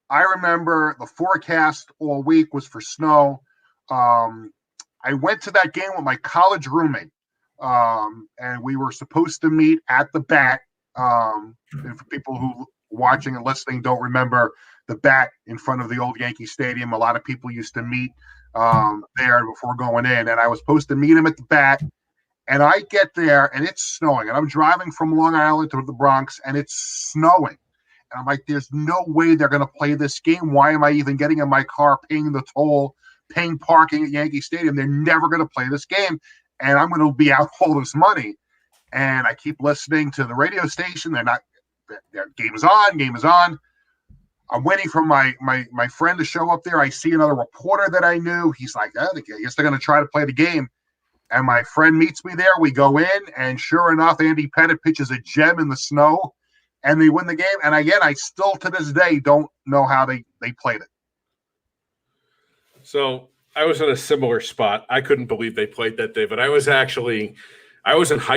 I remember the forecast all week was for snow. I went to that game with my college roommate, and we were supposed to meet at the Bat. And for people who watching and listening don't remember the Bat in front of the old Yankee Stadium, a lot of people used to meet there before going in, and I was supposed to meet him at the Bat. And I get there, and it's snowing, and I'm driving from Long Island to the Bronx, and it's snowing. And I'm like, there's no way they're going to play this game. Why am I even getting in my car, paying the toll, paying parking at Yankee Stadium? They're never going to play this game, and I'm going to be out all this money. And I keep listening to the radio station. Their game is on. I'm waiting for my friend to show up there. I see another reporter that I knew. He's like, I guess they're going to try to play the game. And my friend meets me there. We go in, and sure enough, Andy Pettitte pitches a gem in the snow, and they win the game. And again, I still to this day don't know how they played it. So I was in a similar spot. I couldn't believe they played that day, but I was in high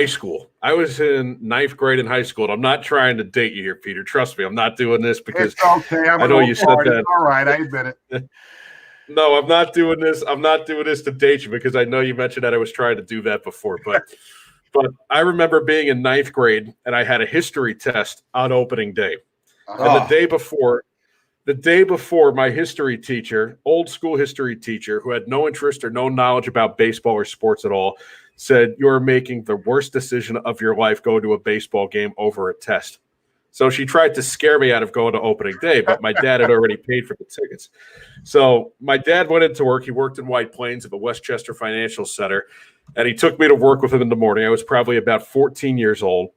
school. I was in 9th grade in high school. And I'm not trying to date you here, Peter. Trust me, I'm not doing this because it's okay. I know you said that. All right, I admit it. No, I'm not doing this. I'm not doing this to date you because I know you mentioned that I was trying to do that before. But I remember being in 9th grade and I had a history test on opening day. And the day before, my history teacher, old school history teacher, who had no interest or no knowledge about baseball or sports at all, said, "You're making the worst decision of your life going to a baseball game over a test." So she tried to scare me out of going to opening day, but my dad had already paid for the tickets. So my dad went into work. He worked in White Plains at the Westchester Financial Center, and he took me to work with him in the morning. I was probably about 14 years old,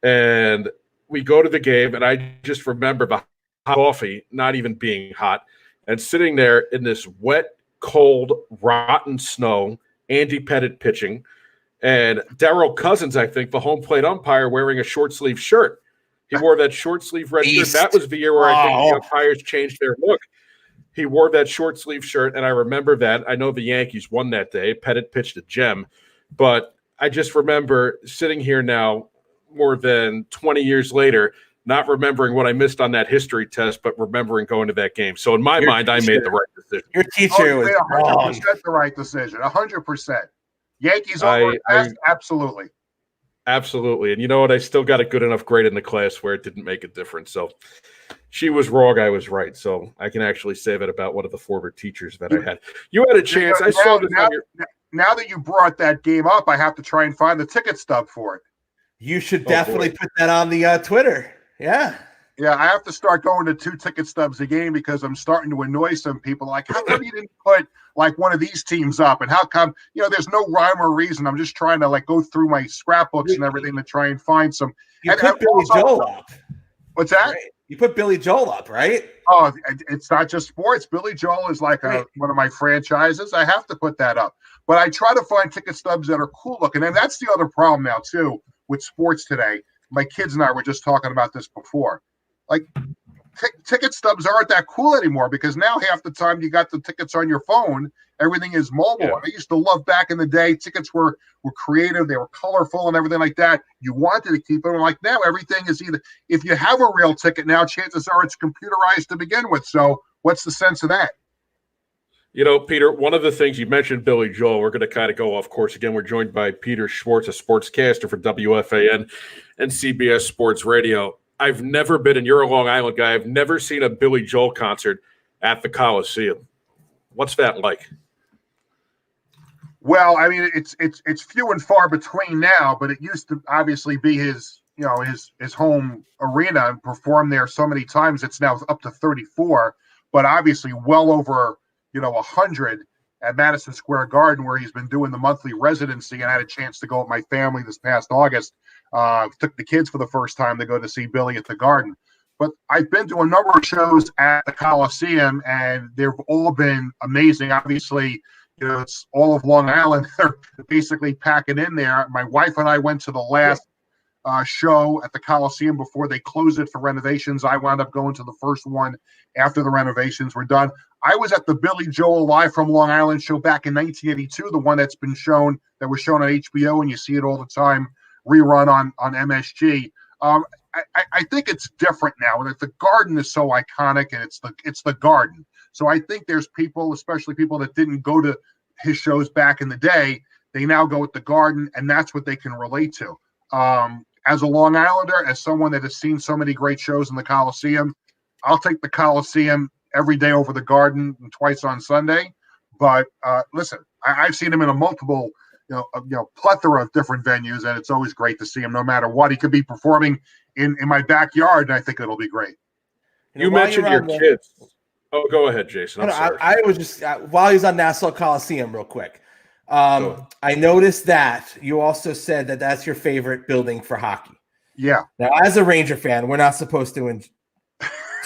and we go to the game, and I just remember the hot coffee not even being hot, and sitting there in this wet, cold, rotten snow, Andy Pettitte pitching, and Darryl Cousins, I think, the home plate umpire, wearing a short-sleeve shirt. He wore that short-sleeve red shirt. That was the year where I think the umpires changed their look. He wore that short-sleeve shirt, and I remember that. I know the Yankees won that day. Pettitte pitched a gem. But I just remember sitting here now more than 20 years later, not remembering what I missed on that history test, but remembering going to that game. So in my mind, I made the right decision. Your teacher was 100% the right decision. 100%. Yankees over best? Absolutely. Absolutely. And you know what? I still got a good enough grade in the class where it didn't make a difference. So she was wrong. I was right. So I can actually say that about one of the former teachers that I had. You had a chance. I saw this now that you brought that game up, I have to try and find the ticket stub for it. You should definitely put that on the Twitter. Yeah. Yeah, I have to start going to 2 ticket stubs a game because I'm starting to annoy some people. Like, how come you didn't put like one of these teams up? And how come, there's no rhyme or reason. I'm just trying to like go through my scrapbooks and everything to try and find some. You put Billy Joel up. What's that? Right. You put Billy Joel up, right? Oh, it's not just sports. Billy Joel is like one of my franchises. I have to put that up. But I try to find ticket stubs that are cool looking. And that's the other problem now, too, with sports today. My kids and I were just talking about this before. Like, ticket stubs aren't that cool anymore because now half the time you got the tickets on your phone. Everything is mobile. Yeah. I used to love back in the day. Tickets were creative. They were colorful and everything like that. You wanted to keep them. Like now, everything is either – if you have a real ticket now, chances are it's computerized to begin with. So what's the sense of that? Peter, one of the things you mentioned, Billy Joel, we're going to kind of go off course again. We're joined by Peter Schwartz, a sportscaster for WFAN and CBS Sports Radio. I've never been, and you're a Long Island guy, I've never seen a Billy Joel concert at the Coliseum. What's that like? Well, I mean, it's few and far between now, but it used to obviously be his home arena and perform there so many times. It's now up to 34, but obviously well over 100 at Madison Square Garden, where he's been doing the monthly residency, and I had a chance to go with my family this past August. Took the kids for the first time to go to see Billy at the Garden. But I've been to a number of shows at the Coliseum, and they've all been amazing. Obviously, it's all of Long Island. They're basically packing in there. My wife and I went to the last show at the Coliseum before they closed it for renovations. I wound up going to the first one after the renovations were done. I was at the Billy Joel Live from Long Island show back in 1982, the one that was shown on HBO, and you see it all the time, rerun on MSG. I think it's different now, and the Garden is so iconic, and it's the Garden. So I think there's people, especially people that didn't go to his shows back in the day, they now go at the Garden, and that's what they can relate to. As a Long Islander, as someone that has seen so many great shows in the Coliseum, I'll take the Coliseum every day over the Garden and twice on Sunday. But listen, I've seen him in a multiple, plethora of different venues, and it's always great to see him no matter what. He could be performing in my backyard, and I think it'll be great. You mentioned your kids. Oh, go ahead, Jason. I was just while he was on Nassau Coliseum, real quick. I noticed that you also said that that's your favorite building for hockey. Yeah. Now, as a Ranger fan, we're not supposed to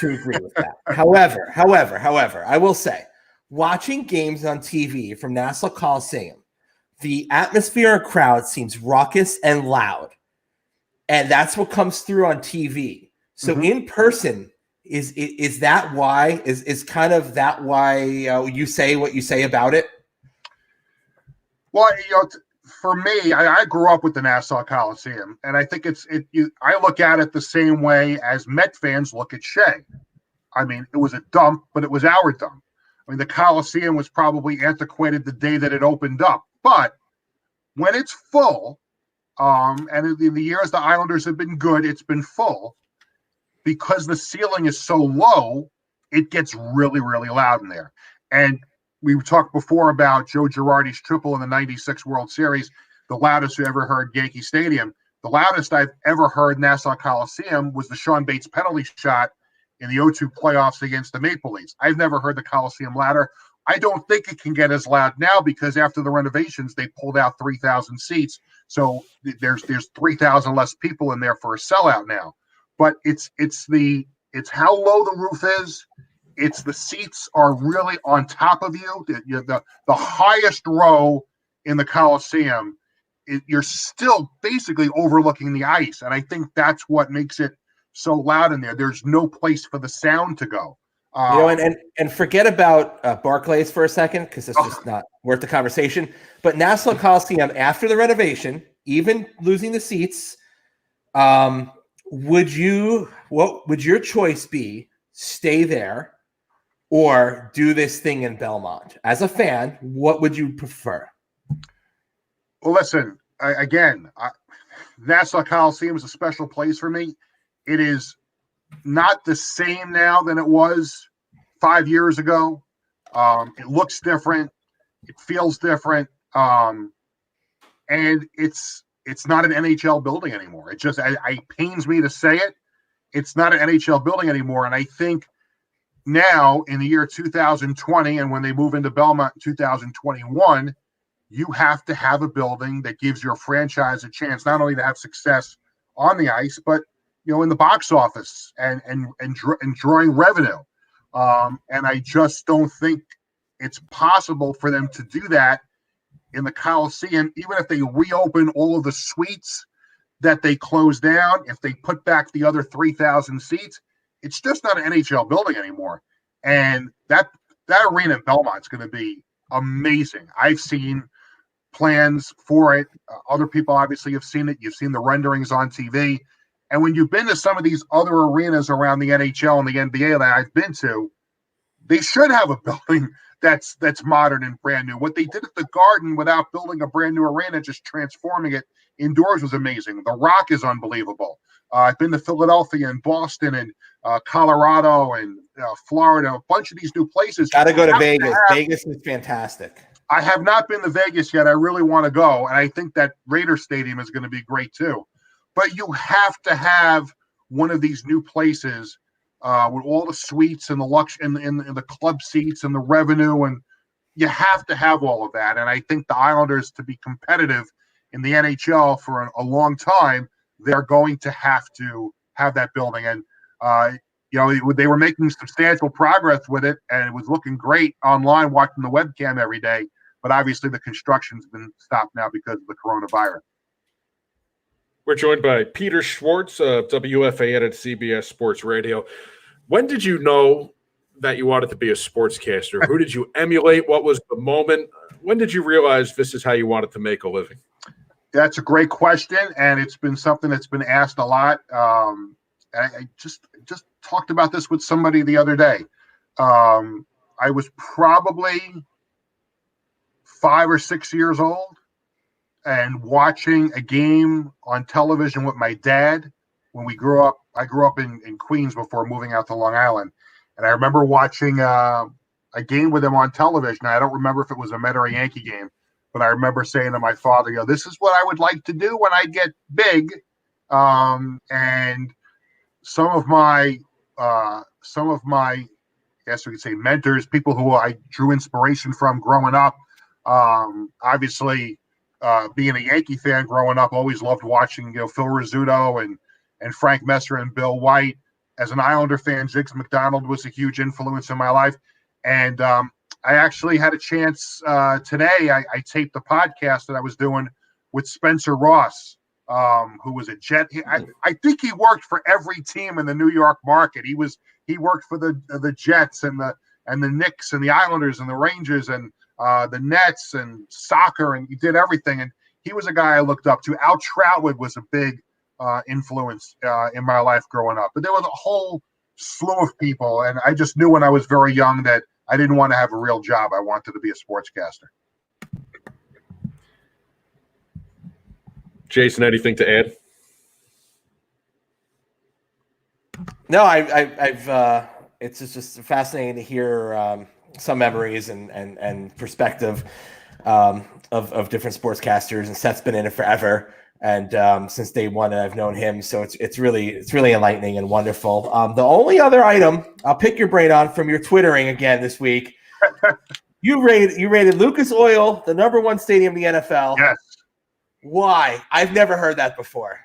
agree with that. However, I will say, watching games on TV from Nassau Coliseum, the atmosphere and crowd seems raucous and loud, and that's what comes through on TV. So in person, is that why? Is kind of that why you say what you say about it? Well, for me, I grew up with the Nassau Coliseum, and I think I look at it the same way as Met fans look at Shea. I mean, it was a dump, but it was our dump. I mean, the Coliseum was probably antiquated the day that it opened up, but when it's full, and in the years the Islanders have been good, it's been full because the ceiling is so low, it gets really, really loud in there. And we talked before about Joe Girardi's triple in the 96 World Series, the loudest you ever heard Yankee Stadium. The loudest I've ever heard Nassau Coliseum was the Sean Bates penalty shot in the 0-2 playoffs against the Maple Leafs. I've never heard the Coliseum louder. I don't think it can get as loud now because after the renovations, they pulled out 3,000 seats. So there's 3,000 less people in there for a sellout now. But it's how low the roof is. It's the seats are really on top of you. The highest row in the Coliseum, you're still basically overlooking the ice. And I think that's what makes it so loud in there. There's no place for the sound to go. And forget about Barclays for a second, because it's just not worth the conversation. But Nassau Coliseum, after the renovation, even losing the seats, what would your choice be? Stay there or do this thing in Belmont? As a fan, what would you prefer? Well, listen, Nassau Coliseum is a special place for me. It is not the same now than it was 5 years ago. It looks different. It feels different. And it's not an NHL building anymore. It just, it pains me to say it. It's not an NHL building anymore. And I think now in the year 2020, and when they move into Belmont in 2021, you have to have a building that gives your franchise a chance, not only to have success on the ice, but in the box office and drawing revenue. And I just don't think it's possible for them to do that in the Coliseum, even if they reopen all of the suites that they closed down, if they put back the other 3,000 seats, it's just not an NHL building anymore. And that arena in Belmont's going to be amazing. I've seen plans for it. Other people obviously have seen it. You've seen the renderings on TV. And when you've been to some of these other arenas around the NHL and the NBA that I've been to, they should have a building that's modern and brand new. What they did at the Garden without building a brand new arena, just transforming it indoors, was amazing. The Rock is unbelievable. I've been to Philadelphia and Boston and Colorado and Florida, a bunch of these new places. Got to go to Vegas. Vegas is fantastic. I have not been to Vegas yet. I really want to go. And I think that Raider Stadium is going to be great too. But you have to have one of these new places with all the suites and the the club seats and the revenue, and you have to have all of that. And I think the Islanders, to be competitive in the NHL for a long time, they're going to have that building. And they were making substantial progress with it, and it was looking great online watching the webcam every day. but obviously the construction's been stopped now because of the coronavirus. We're joined by Peter Schwartz of WFAN at CBS Sports Radio. When did you know that you wanted to be a sportscaster? Who did you emulate? What was the moment? When did you realize this is how you wanted to make a living? That's a great question, and it's been something that's been asked a lot. I just talked about this with somebody the other day. I was probably 5 or 6 years old and watching a game on television with my dad when we grew up. I grew up in Queens before moving out to Long Island. And I remember watching a game with him on television. I don't remember if it was a Met or a Yankee game, but I remember saying to my father, this is what I would like to do when I get big. And some of my, I guess we could say mentors, people who I drew inspiration from growing up. Obviously, being a Yankee fan growing up, always loved watching, Phil Rizzuto and Frank Messer and Bill White. As an Islander fan, Jiggs McDonald was a huge influence in my life. And I actually had a chance today. I taped the podcast that I was doing with Spencer Ross, who was a Jet. I think he worked for every team in the New York market. He worked for the Jets and the Knicks and the Islanders and the Rangers and the Nets and soccer, and he did everything. And he was a guy I looked up to. Al Troutwood was a big influence in my life growing up. But there was a whole slew of people, and I just knew when I was very young that I didn't want to have a real job. I wanted to be a sportscaster. Jason, anything to add? No, I've it's just fascinating to hear some memories and perspective of different sportscasters. And Seth's been in it forever. And since day one, I've known him, so it's really enlightening and wonderful. The only other item I'll pick your brain on from your Twittering again this week, you rated Lucas Oil the number one stadium in the NFL. Yes. Why? I've never heard that before.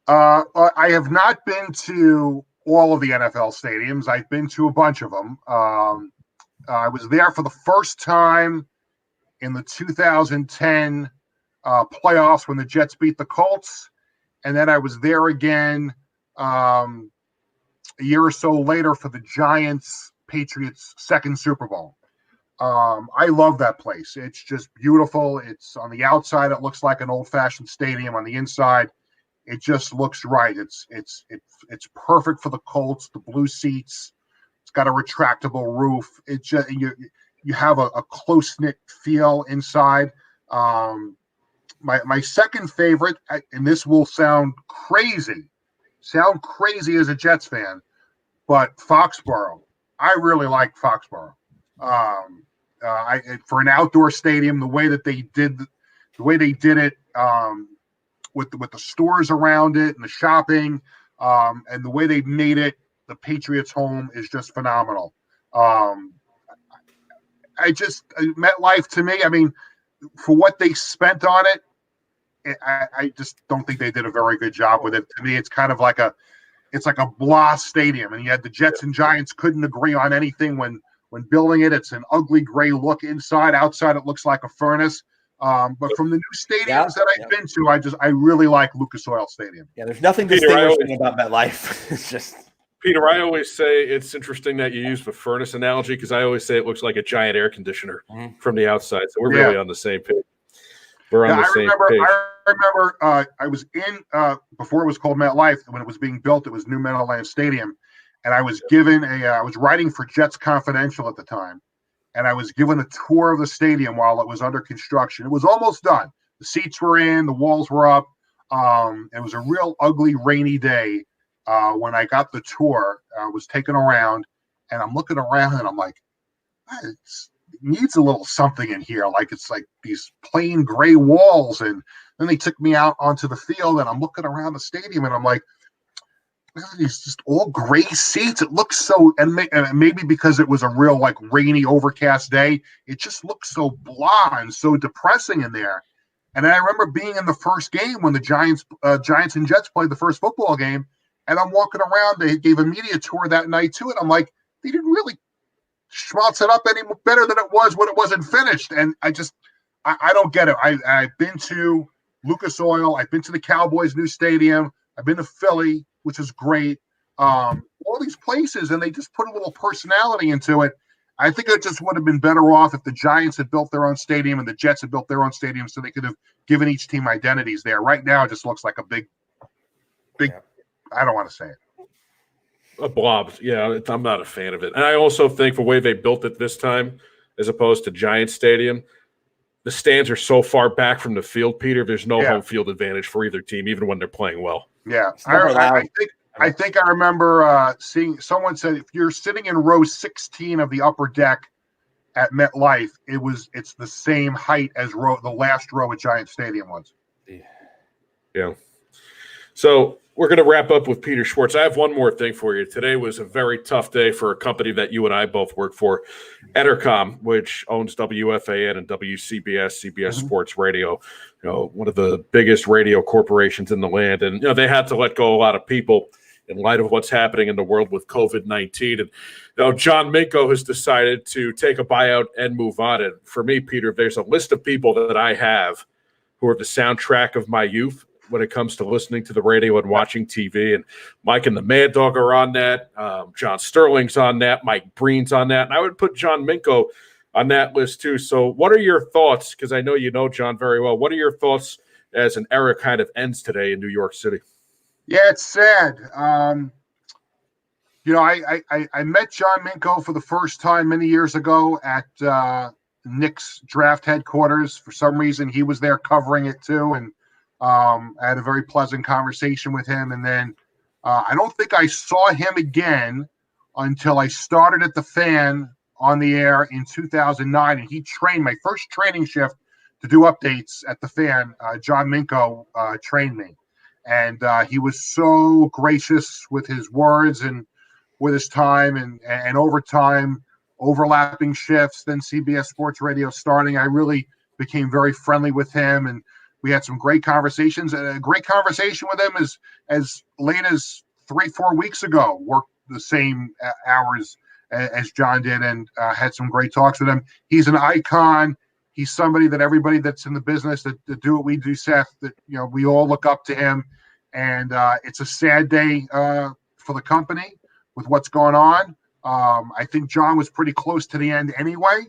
I have not been to all of the NFL stadiums. I've been to a bunch of them. I was there for the first time in the 2010 playoffs when the Jets beat the Colts, and then I was there again a year or so later for the Giants-Patriots second Super Bowl. I love that place. It's just beautiful. It's on the outside, it looks like an old-fashioned stadium. On the inside, it just looks right. It's perfect for the Colts. The blue seats. It's got a retractable roof. It just you have a close-knit feel inside. My second favorite, and this will sound crazy as a Jets fan, but Foxborough. I really like Foxborough. For an outdoor stadium, the way they did it, with the stores around it and the shopping, and the way they made it the Patriots' home is just phenomenal. MetLife to me, I mean, for what they spent on it, I just don't think they did a very good job with it. To me, it's kind of like it's like a blah stadium, and you had the Jets and Giants couldn't agree on anything when building it. It's an ugly gray look inside. Outside, it looks like a furnace. But from the new stadiums that I've been to, I really like Lucas Oil Stadium. Yeah, there's nothing distinguishing about MetLife. It's just Peter, I always say it's interesting that you use the furnace analogy because I always say it looks like a giant air conditioner from the outside. So we're really on the same page. We're on the same page. I remember I was in before it was called MetLife. When it was being built, it was New Meadowlands Stadium, and I was given I was writing for Jets Confidential at the time, and I was given a tour of the stadium while it was under construction. It was almost done. The seats were in, the walls were up. It was a real ugly, rainy day when I got the tour. Was taken around, and I'm looking around, and I'm like, it needs a little something in here. Like it's like these plain gray walls. And then they took me out onto the field, and I'm looking around the stadium, and I'm like, these just all gray seats. It looks so, and maybe because it was a real like rainy, overcast day, it just looks so blah and so depressing in there. And then I remember being in the first game when the Giants and Jets played the first football game, and I'm walking around. They gave a media tour that night too, and I'm like, they didn't really schmaltz it up any better than it was when it wasn't finished. And I don't get it. I've been to Lucas Oil. I've been to the Cowboys' new stadium. I've been to Philly, which is great. All these places, and they just put a little personality into it. I think it just would have been better off if the Giants had built their own stadium and the Jets had built their own stadium, so they could have given each team identities there. Right now, it just looks like a big. Yeah. I don't want to say it. A blob. Yeah, I'm not a fan of it. And I also think the way they built it this time, as opposed to Giants Stadium, the stands are so far back from the field, Peter, there's no home field advantage for either team, even when they're playing well. Yeah. I think I remember seeing someone said if you're sitting in row 16 of the upper deck at MetLife, it's the same height as the last row at Giant Stadium was. Yeah. So we're going to wrap up with Peter Schwartz. I have one more thing for you. Today was a very tough day for a company that you and I both work for, Entercom, which owns WFAN and WCBS, CBS Sports Radio, one of the biggest radio corporations in the land. And, they had to let go a lot of people in light of what's happening in the world with COVID-19. And, John Minko has decided to take a buyout and move on. And for me, Peter, there's a list of people that I have who are the soundtrack of my youth when it comes to listening to the radio and watching TV. And Mike and the Mad Dog are on that. John Sterling's on that. Mike Breen's on that. And I would put John Minko on that list too. So what are your thoughts? Because I know you know John very well. What are your thoughts as an era kind of ends today in New York City? Yeah, it's sad. I met John Minko for the first time many years ago at Knicks draft headquarters. For some reason, he was there covering it too. And I had a very pleasant conversation with him. And then I don't think I saw him again until I started at the Fan on the air in 2009. And he trained my first training shift to do updates at the Fan. John Minko trained me. And he was so gracious with his words and with his time and over time, overlapping shifts, then CBS Sports Radio starting. I really became very friendly with him, and we had some great conversations. And a great conversation with him as late as 3-4 weeks ago, worked the same hours as John did, and had some great talks with him. He's an icon. He's somebody that everybody that's in the business that do what we do, Seth, that we all look up to him. And it's a sad day for the company with what's going on. I think John was pretty close to the end anyway,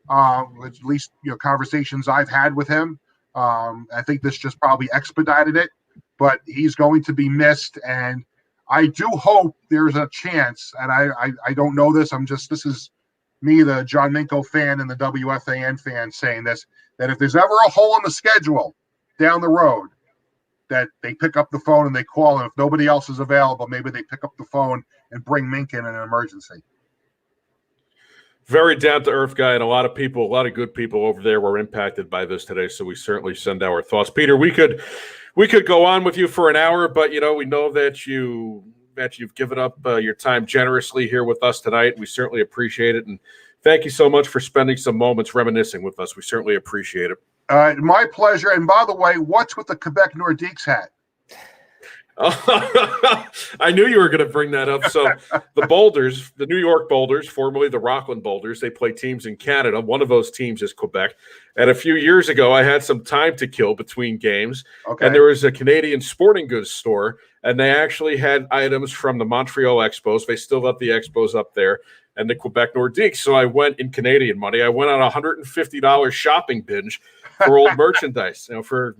at least conversations I've had with him. I think this just probably expedited it, but he's going to be missed. And I do hope there's a chance, and I don't know this, this is me, the John Minko fan and the WFAN fan saying this, that if there's ever a hole in the schedule down the road, that they pick up the phone and they call, and if nobody else is available, maybe they pick up the phone and bring Mink in an emergency. Very down-to-earth guy, and a lot of good people over there were impacted by this today, so we certainly send our thoughts. Peter, we could go on with you for an hour, but we know that you've given up your time generously here with us tonight. We certainly appreciate it, and thank you so much for spending some moments reminiscing with us. We certainly appreciate it. My pleasure. And by the way, what's with the Quebec Nordiques hat? I knew you were going to bring that up. So the Boulders, the New York Boulders, formerly the Rockland Boulders, they play teams in Canada. One of those teams is Quebec. And a few years ago, I had some time to kill between games. Okay. And there was a Canadian sporting goods store, and they actually had items from the Montreal Expos. They still have the Expos up there, and the Quebec Nordiques. So I went in Canadian money. I went on a $150 shopping binge for old merchandise, for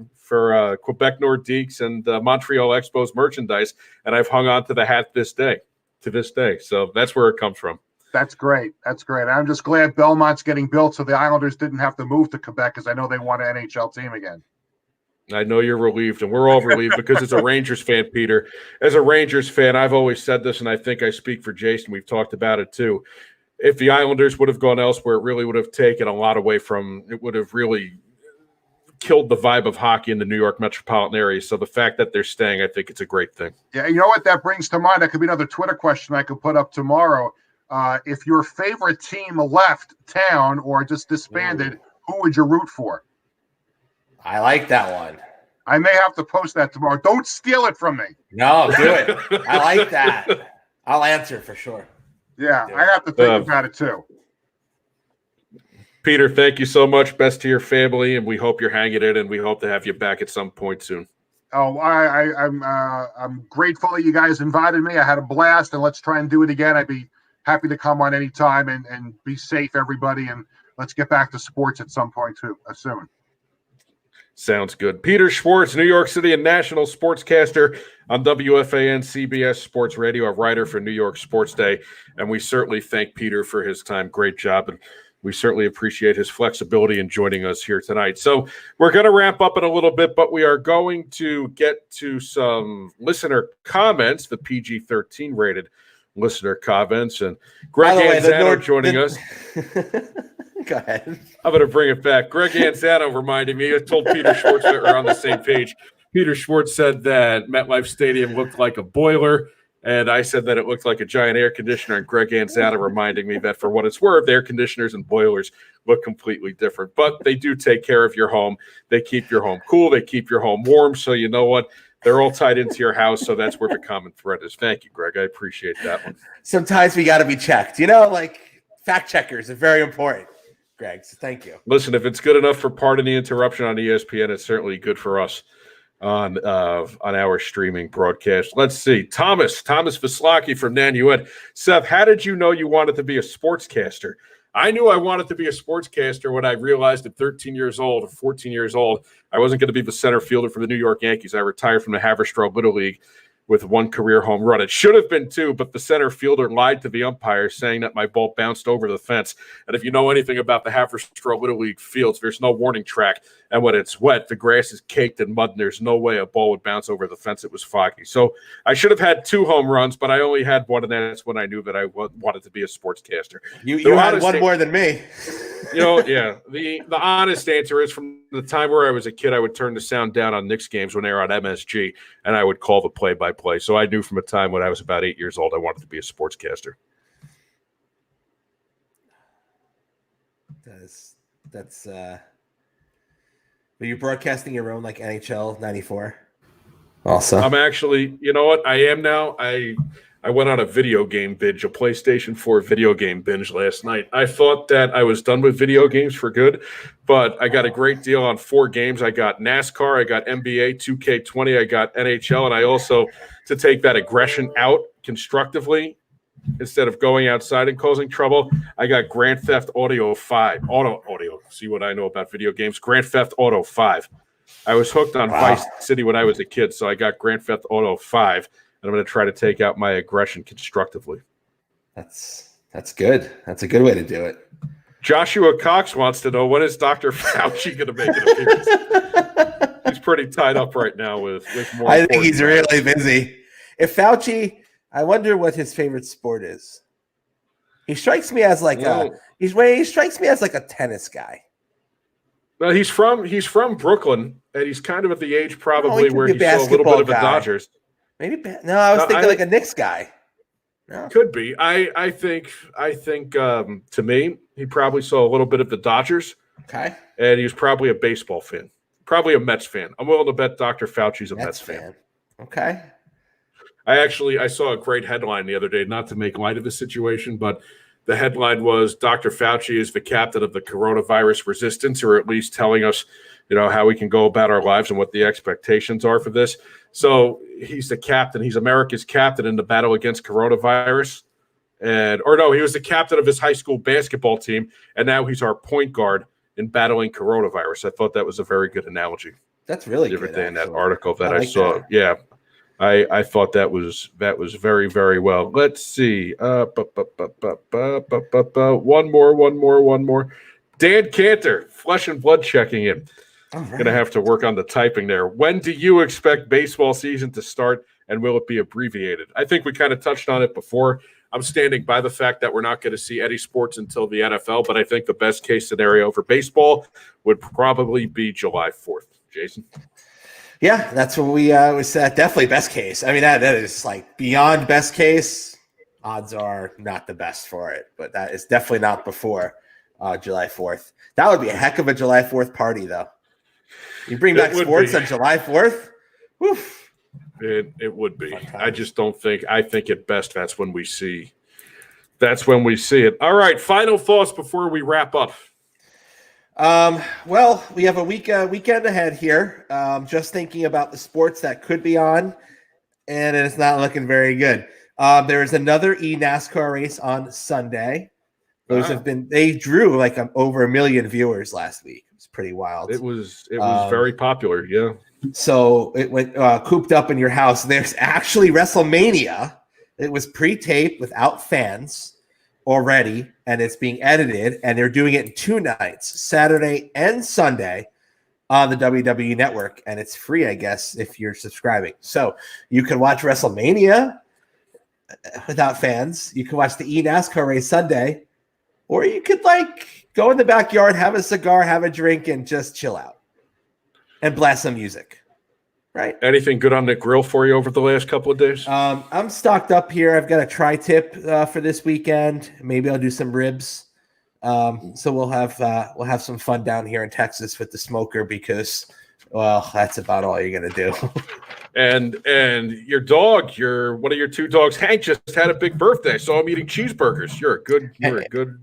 Quebec Nordiques and Montreal Expos merchandise, and I've hung on to the hat to this day. So that's where it comes from. That's great. That's great. I'm just glad Belmont's getting built so the Islanders didn't have to move to Quebec, because I know they want an NHL team again. I know you're relieved, and we're all relieved because as a Rangers fan, Peter, as a Rangers fan, I've always said this, and I think I speak for Jason. We've talked about it too. If the Islanders would have gone elsewhere, it really would have taken a lot away from – it would have really killed the vibe of hockey in the New York metropolitan area. So the fact that they're staying, I think it's a great thing. Yeah, you know what that brings to mind? That could be another Twitter question I could put up tomorrow. If your favorite team left town or just disbanded, who would you root for? I like that one. I may have to post that tomorrow. Don't steal it from me. No, do it. I like that. I'll answer for sure. Yeah, I have to think about it too. Peter, thank you so much. Best to your family, and we hope you're hanging in, and we hope to have you back at some point soon. Oh, I'm grateful that you guys invited me. I had a blast, and let's try and do it again. I'd be happy to come on anytime, and be safe, everybody, and let's get back to sports at some point too, soon. Sounds good. Peter Schwartz, New York City and national sportscaster on WFAN CBS Sports Radio, a writer for New York Sports Day, and we certainly thank Peter for his time. Great job, and we certainly appreciate his flexibility in joining us here tonight. So we're going to wrap up in a little bit, but we are going to get to some listener comments, the PG-13 rated listener comments. And Greg Anzano joining us. Go ahead. I'm going to bring it back. Greg Anzano reminded me. I told Peter Schwartz that we're on the same page. Peter Schwartz said that MetLife Stadium looked like a boiler, and I said that it looked like a giant air conditioner, and Greg Anzano reminding me that for what it's worth, air conditioners and boilers look completely different. But they do take care of your home. They keep your home cool. They keep your home warm. So you know what? They're all tied into your house, so that's where the common thread is. Thank you, Greg. I appreciate that one. Sometimes we got to be checked. Like fact checkers are very important, Greg. So thank you. Listen, if it's good enough for Pardon the Interruption on ESPN, it's certainly good for us on our streaming broadcast. Let's see. Thomas Vislaki from Nanuet. Seth, how did you know you wanted to be a sportscaster? I knew I wanted to be a sportscaster when I realized at 13 years old or 14 years old, I wasn't going to be the center fielder for the New York Yankees. I retired from the Haverstraw Little League with one career home run. It should have been two, but the center fielder lied to the umpire saying that my ball bounced over the fence. And if you know anything about the Haverstraw Little League fields, there's no warning track. And when it's wet, the grass is caked in mud, and there's no way a ball would bounce over the fence. It was foggy. So I should have had 2 home runs, but I only had one, and that's when I knew that I wanted to be a sportscaster. You had one more than me. Yeah. The honest answer is from the time where I was a kid, I would turn the sound down on Knicks games when they were on MSG, and I would call the play-by-play. So I knew from a time when I was about 8 years old I wanted to be a sportscaster. That's were you broadcasting your own like NHL 94? Also, I'm actually, you know what? I am now. I went on a video game binge, a PlayStation 4 video game binge last night. I thought that I was done with video games for good, but I got a great deal on 4 games. I got NASCAR, I got NBA 2K20, I got NHL, and I also, to take that aggression out constructively, instead of going outside and causing trouble, I got Grand Theft Auto 5. Audio. See what I know about video games. Grand Theft Auto 5. I was hooked on Vice City when I was a kid, so I got Grand Theft Auto 5, and I'm going to try to take out my aggression constructively. That's good. That's a good way to do it. Joshua Cox wants to know, when is Dr. Fauci going to make an appearance? He's pretty tied up right now with more. I think he's really busy. If Fauci, I wonder what his favorite sport is. He strikes me as like he strikes me as like a tennis guy. Well, he's from Brooklyn, and he's kind of at the age probably where he saw a little bit of the Dodgers. Maybe I was thinking like a Knicks guy. No. Could be. I think to me, he probably saw a little bit of the Dodgers. Okay. And he was probably a baseball fan. Probably a Mets fan. I'm willing to bet Dr. Fauci's a Mets fan. Okay. I saw a great headline the other day, not to make light of the situation, but the headline was Dr. Fauci is the captain of the coronavirus resistance, or at least telling us, how we can go about our lives and what the expectations are for this. So he's the captain. He's America's captain in the battle against coronavirus. He was the captain of his high school basketball team, and now he's our point guard in battling coronavirus. I thought that was a very good analogy. That's really good. The other day in that article that I saw. That. Yeah. I thought that was very, very well. Let's see. One more. Dan Cantor, Flesh and Blood checking in. Right. Going to have to work on the typing there. When do you expect baseball season to start, and will it be abbreviated? I think we kind of touched on it before. I'm standing by the fact that we're not going to see any sports until the NFL, but I think the best case scenario for baseball would probably be July 4th. Jason? Yeah, that's what we said. Definitely best case. I mean, that is like beyond best case. Odds are not the best for it, but that is definitely not before July 4th. That would be a heck of a July 4th party, though. You bring back sports on July 4th? Woof. It would be. I just don't think. I think at best that's when we see. That's when we see it. All right. Final thoughts before we wrap up. Well, we have a weekend ahead here. Just thinking about the sports that could be on, and it's not looking very good. There is another NASCAR race on Sunday. They drew like over 1 million viewers last week. It was pretty wild. It was very popular. Yeah. So it went cooped up in your house. There's actually WrestleMania. It was pre-taped without fans already, and it's being edited, and they're doing it in 2 nights, Saturday and Sunday, on the WWE Network, and it's free, I guess, if you're subscribing. So you can watch WrestleMania without fans. You can watch the NASCAR race Sunday, or you could go in the backyard, have a cigar, have a drink, and just chill out and blast some music. Right. Anything good on the grill for you over the last couple of days? I'm stocked up here. I've got a tri-tip for this weekend. Maybe I'll do some ribs. So we'll have some fun down here in Texas with the smoker because, well, that's about all you're gonna do. And your dog, one of your 2 dogs, Hank, just had a big birthday. So I'm eating cheeseburgers. You're a good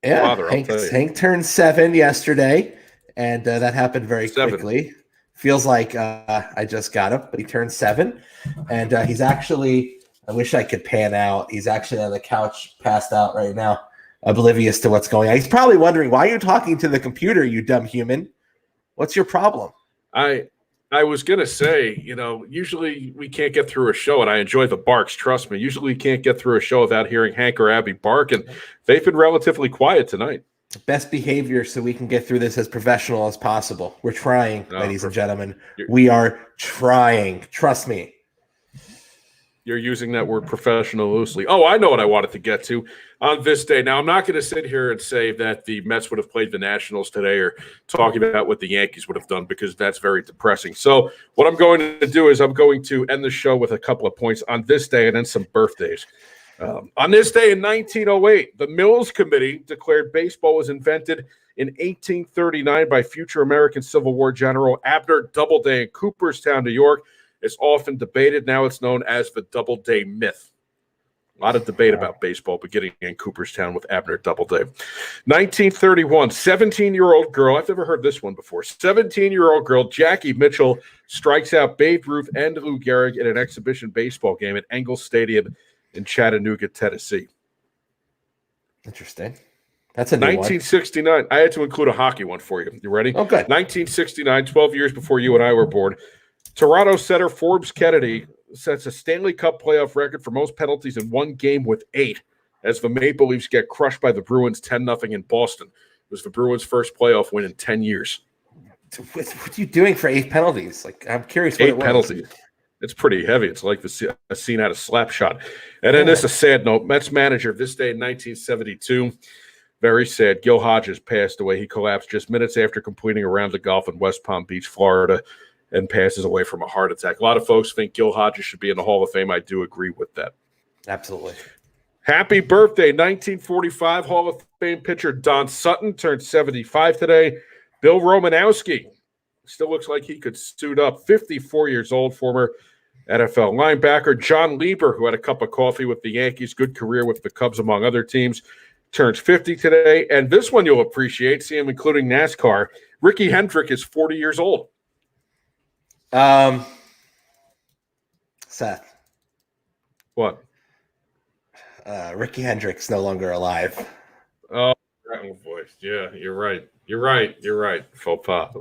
father. Hank turned 7 yesterday, and that happened very 7. quickly. Feels like I just got him, but he turned 7, and he's actually. I wish I could pan out. He's actually on the couch, passed out right now, oblivious to what's going on. He's probably wondering, why are you talking to the computer, you dumb human? What's your problem? I was gonna say, usually we can't get through a show, and I enjoy the barks. Trust me. Usually we can't get through a show without hearing Hank or Abby bark, and they've been relatively quiet tonight. Best behavior so we can get through this as professional as possible. We're trying, ladies and gentlemen. We are trying. Trust me. You're using that word professional loosely. Oh, I know what I wanted to get to on this day. Now, I'm not going to sit here and say that the Mets would have played the Nationals today or talking about what the Yankees would have done because that's very depressing. So what I'm going to do is I'm going to end the show with a couple of points on this day and then some birthdays. On this day in 1908, the Mills Committee declared baseball was invented in 1839 by future American Civil War General Abner Doubleday in Cooperstown, New York. It's often debated. Now it's known as the Doubleday myth. A lot of debate about baseball beginning in Cooperstown with Abner Doubleday. 1931, 17-year-old girl. I've never heard this one before. 17-year-old girl Jackie Mitchell strikes out Babe Ruth and Lou Gehrig in an exhibition baseball game at Engel Stadium in Chattanooga, Tennessee. Interesting. That's a new 1969. One. I had to include a hockey one for you. You ready? Oh, good. 1969, 12 years before you and I were born. Toronto center Forbes Kennedy sets a Stanley Cup playoff record for most penalties in one game with 8 as the Maple Leafs get crushed by the Bruins 10-0 in Boston. It was the Bruins' first playoff win in 10 years. What are you doing for 8 penalties? I'm curious what 8 penalties. It's pretty heavy. It's like a scene out of Slapshot. And then this is a sad note. Mets manager this day in 1972. Very sad. Gil Hodges passed away. He collapsed just minutes after completing a round of golf in West Palm Beach, Florida, and passes away from a heart attack. A lot of folks think Gil Hodges should be in the Hall of Fame. I do agree with that. Absolutely. Happy birthday. 1945 Hall of Fame pitcher Don Sutton turned 75 today. Bill Romanowski still looks like he could suit up. 54 years old, former NFL linebacker. John Lieber, who had a cup of coffee with the Yankees, good career with the Cubs, among other teams, turns 50 today. And this one you'll appreciate, see him including NASCAR. Ricky Hendrick is 40 years old. Seth. What? Ricky Hendrick's no longer alive. Oh boy. Yeah, you're right. You're right. Faux pas.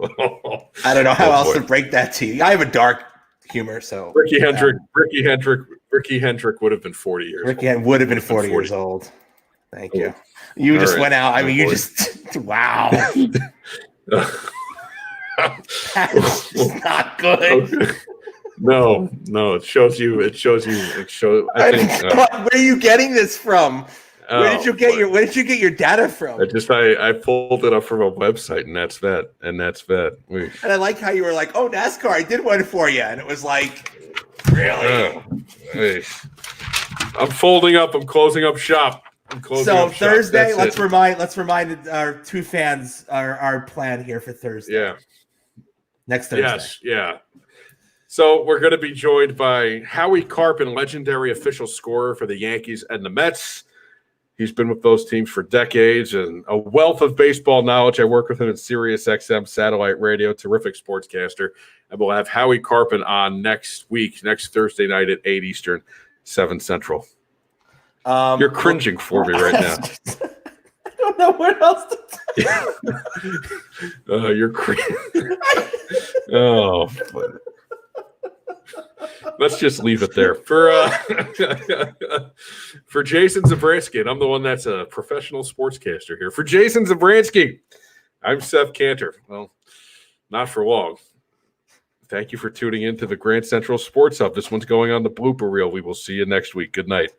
I don't know how else to break that to you. I have a dark humor, so Ricky Hendrick would have been 40 years. Ricky would have been 40 years old. Thank you. You just went out. I mean, you just wow. That's not good. Okay. No, it shows you. I think. Where are you getting this from? Where did you get your data from? I pulled it up from a website, and that's that. And I like how you were like, "Oh, NASCAR, I did one for you," and it was like, really? I'm folding up. I'm closing up shop. So Thursday, let's remind our 2 fans our plan here for Thursday. Yeah. Next Thursday. Yes. Yeah. So we're going to be joined by Howie Carpin, legendary official scorer for the Yankees and the Mets. He's been with those teams for decades and a wealth of baseball knowledge. I work with him at Sirius XM Satellite Radio, terrific sportscaster. And we'll have Howie Carpin on next Thursday night at 8 Eastern, 7 Central. You're cringing for me right now. I don't know what else to say. You're cringing. Oh, let's just leave it there. For Jason Zabransky, and I'm the one that's a professional sportscaster here. For Jason Zabransky, I'm Seth Cantor. Well, not for long. Thank you for tuning in to the Grand Central Sports Hub. This one's going on the blooper reel. We will see you next week. Good night.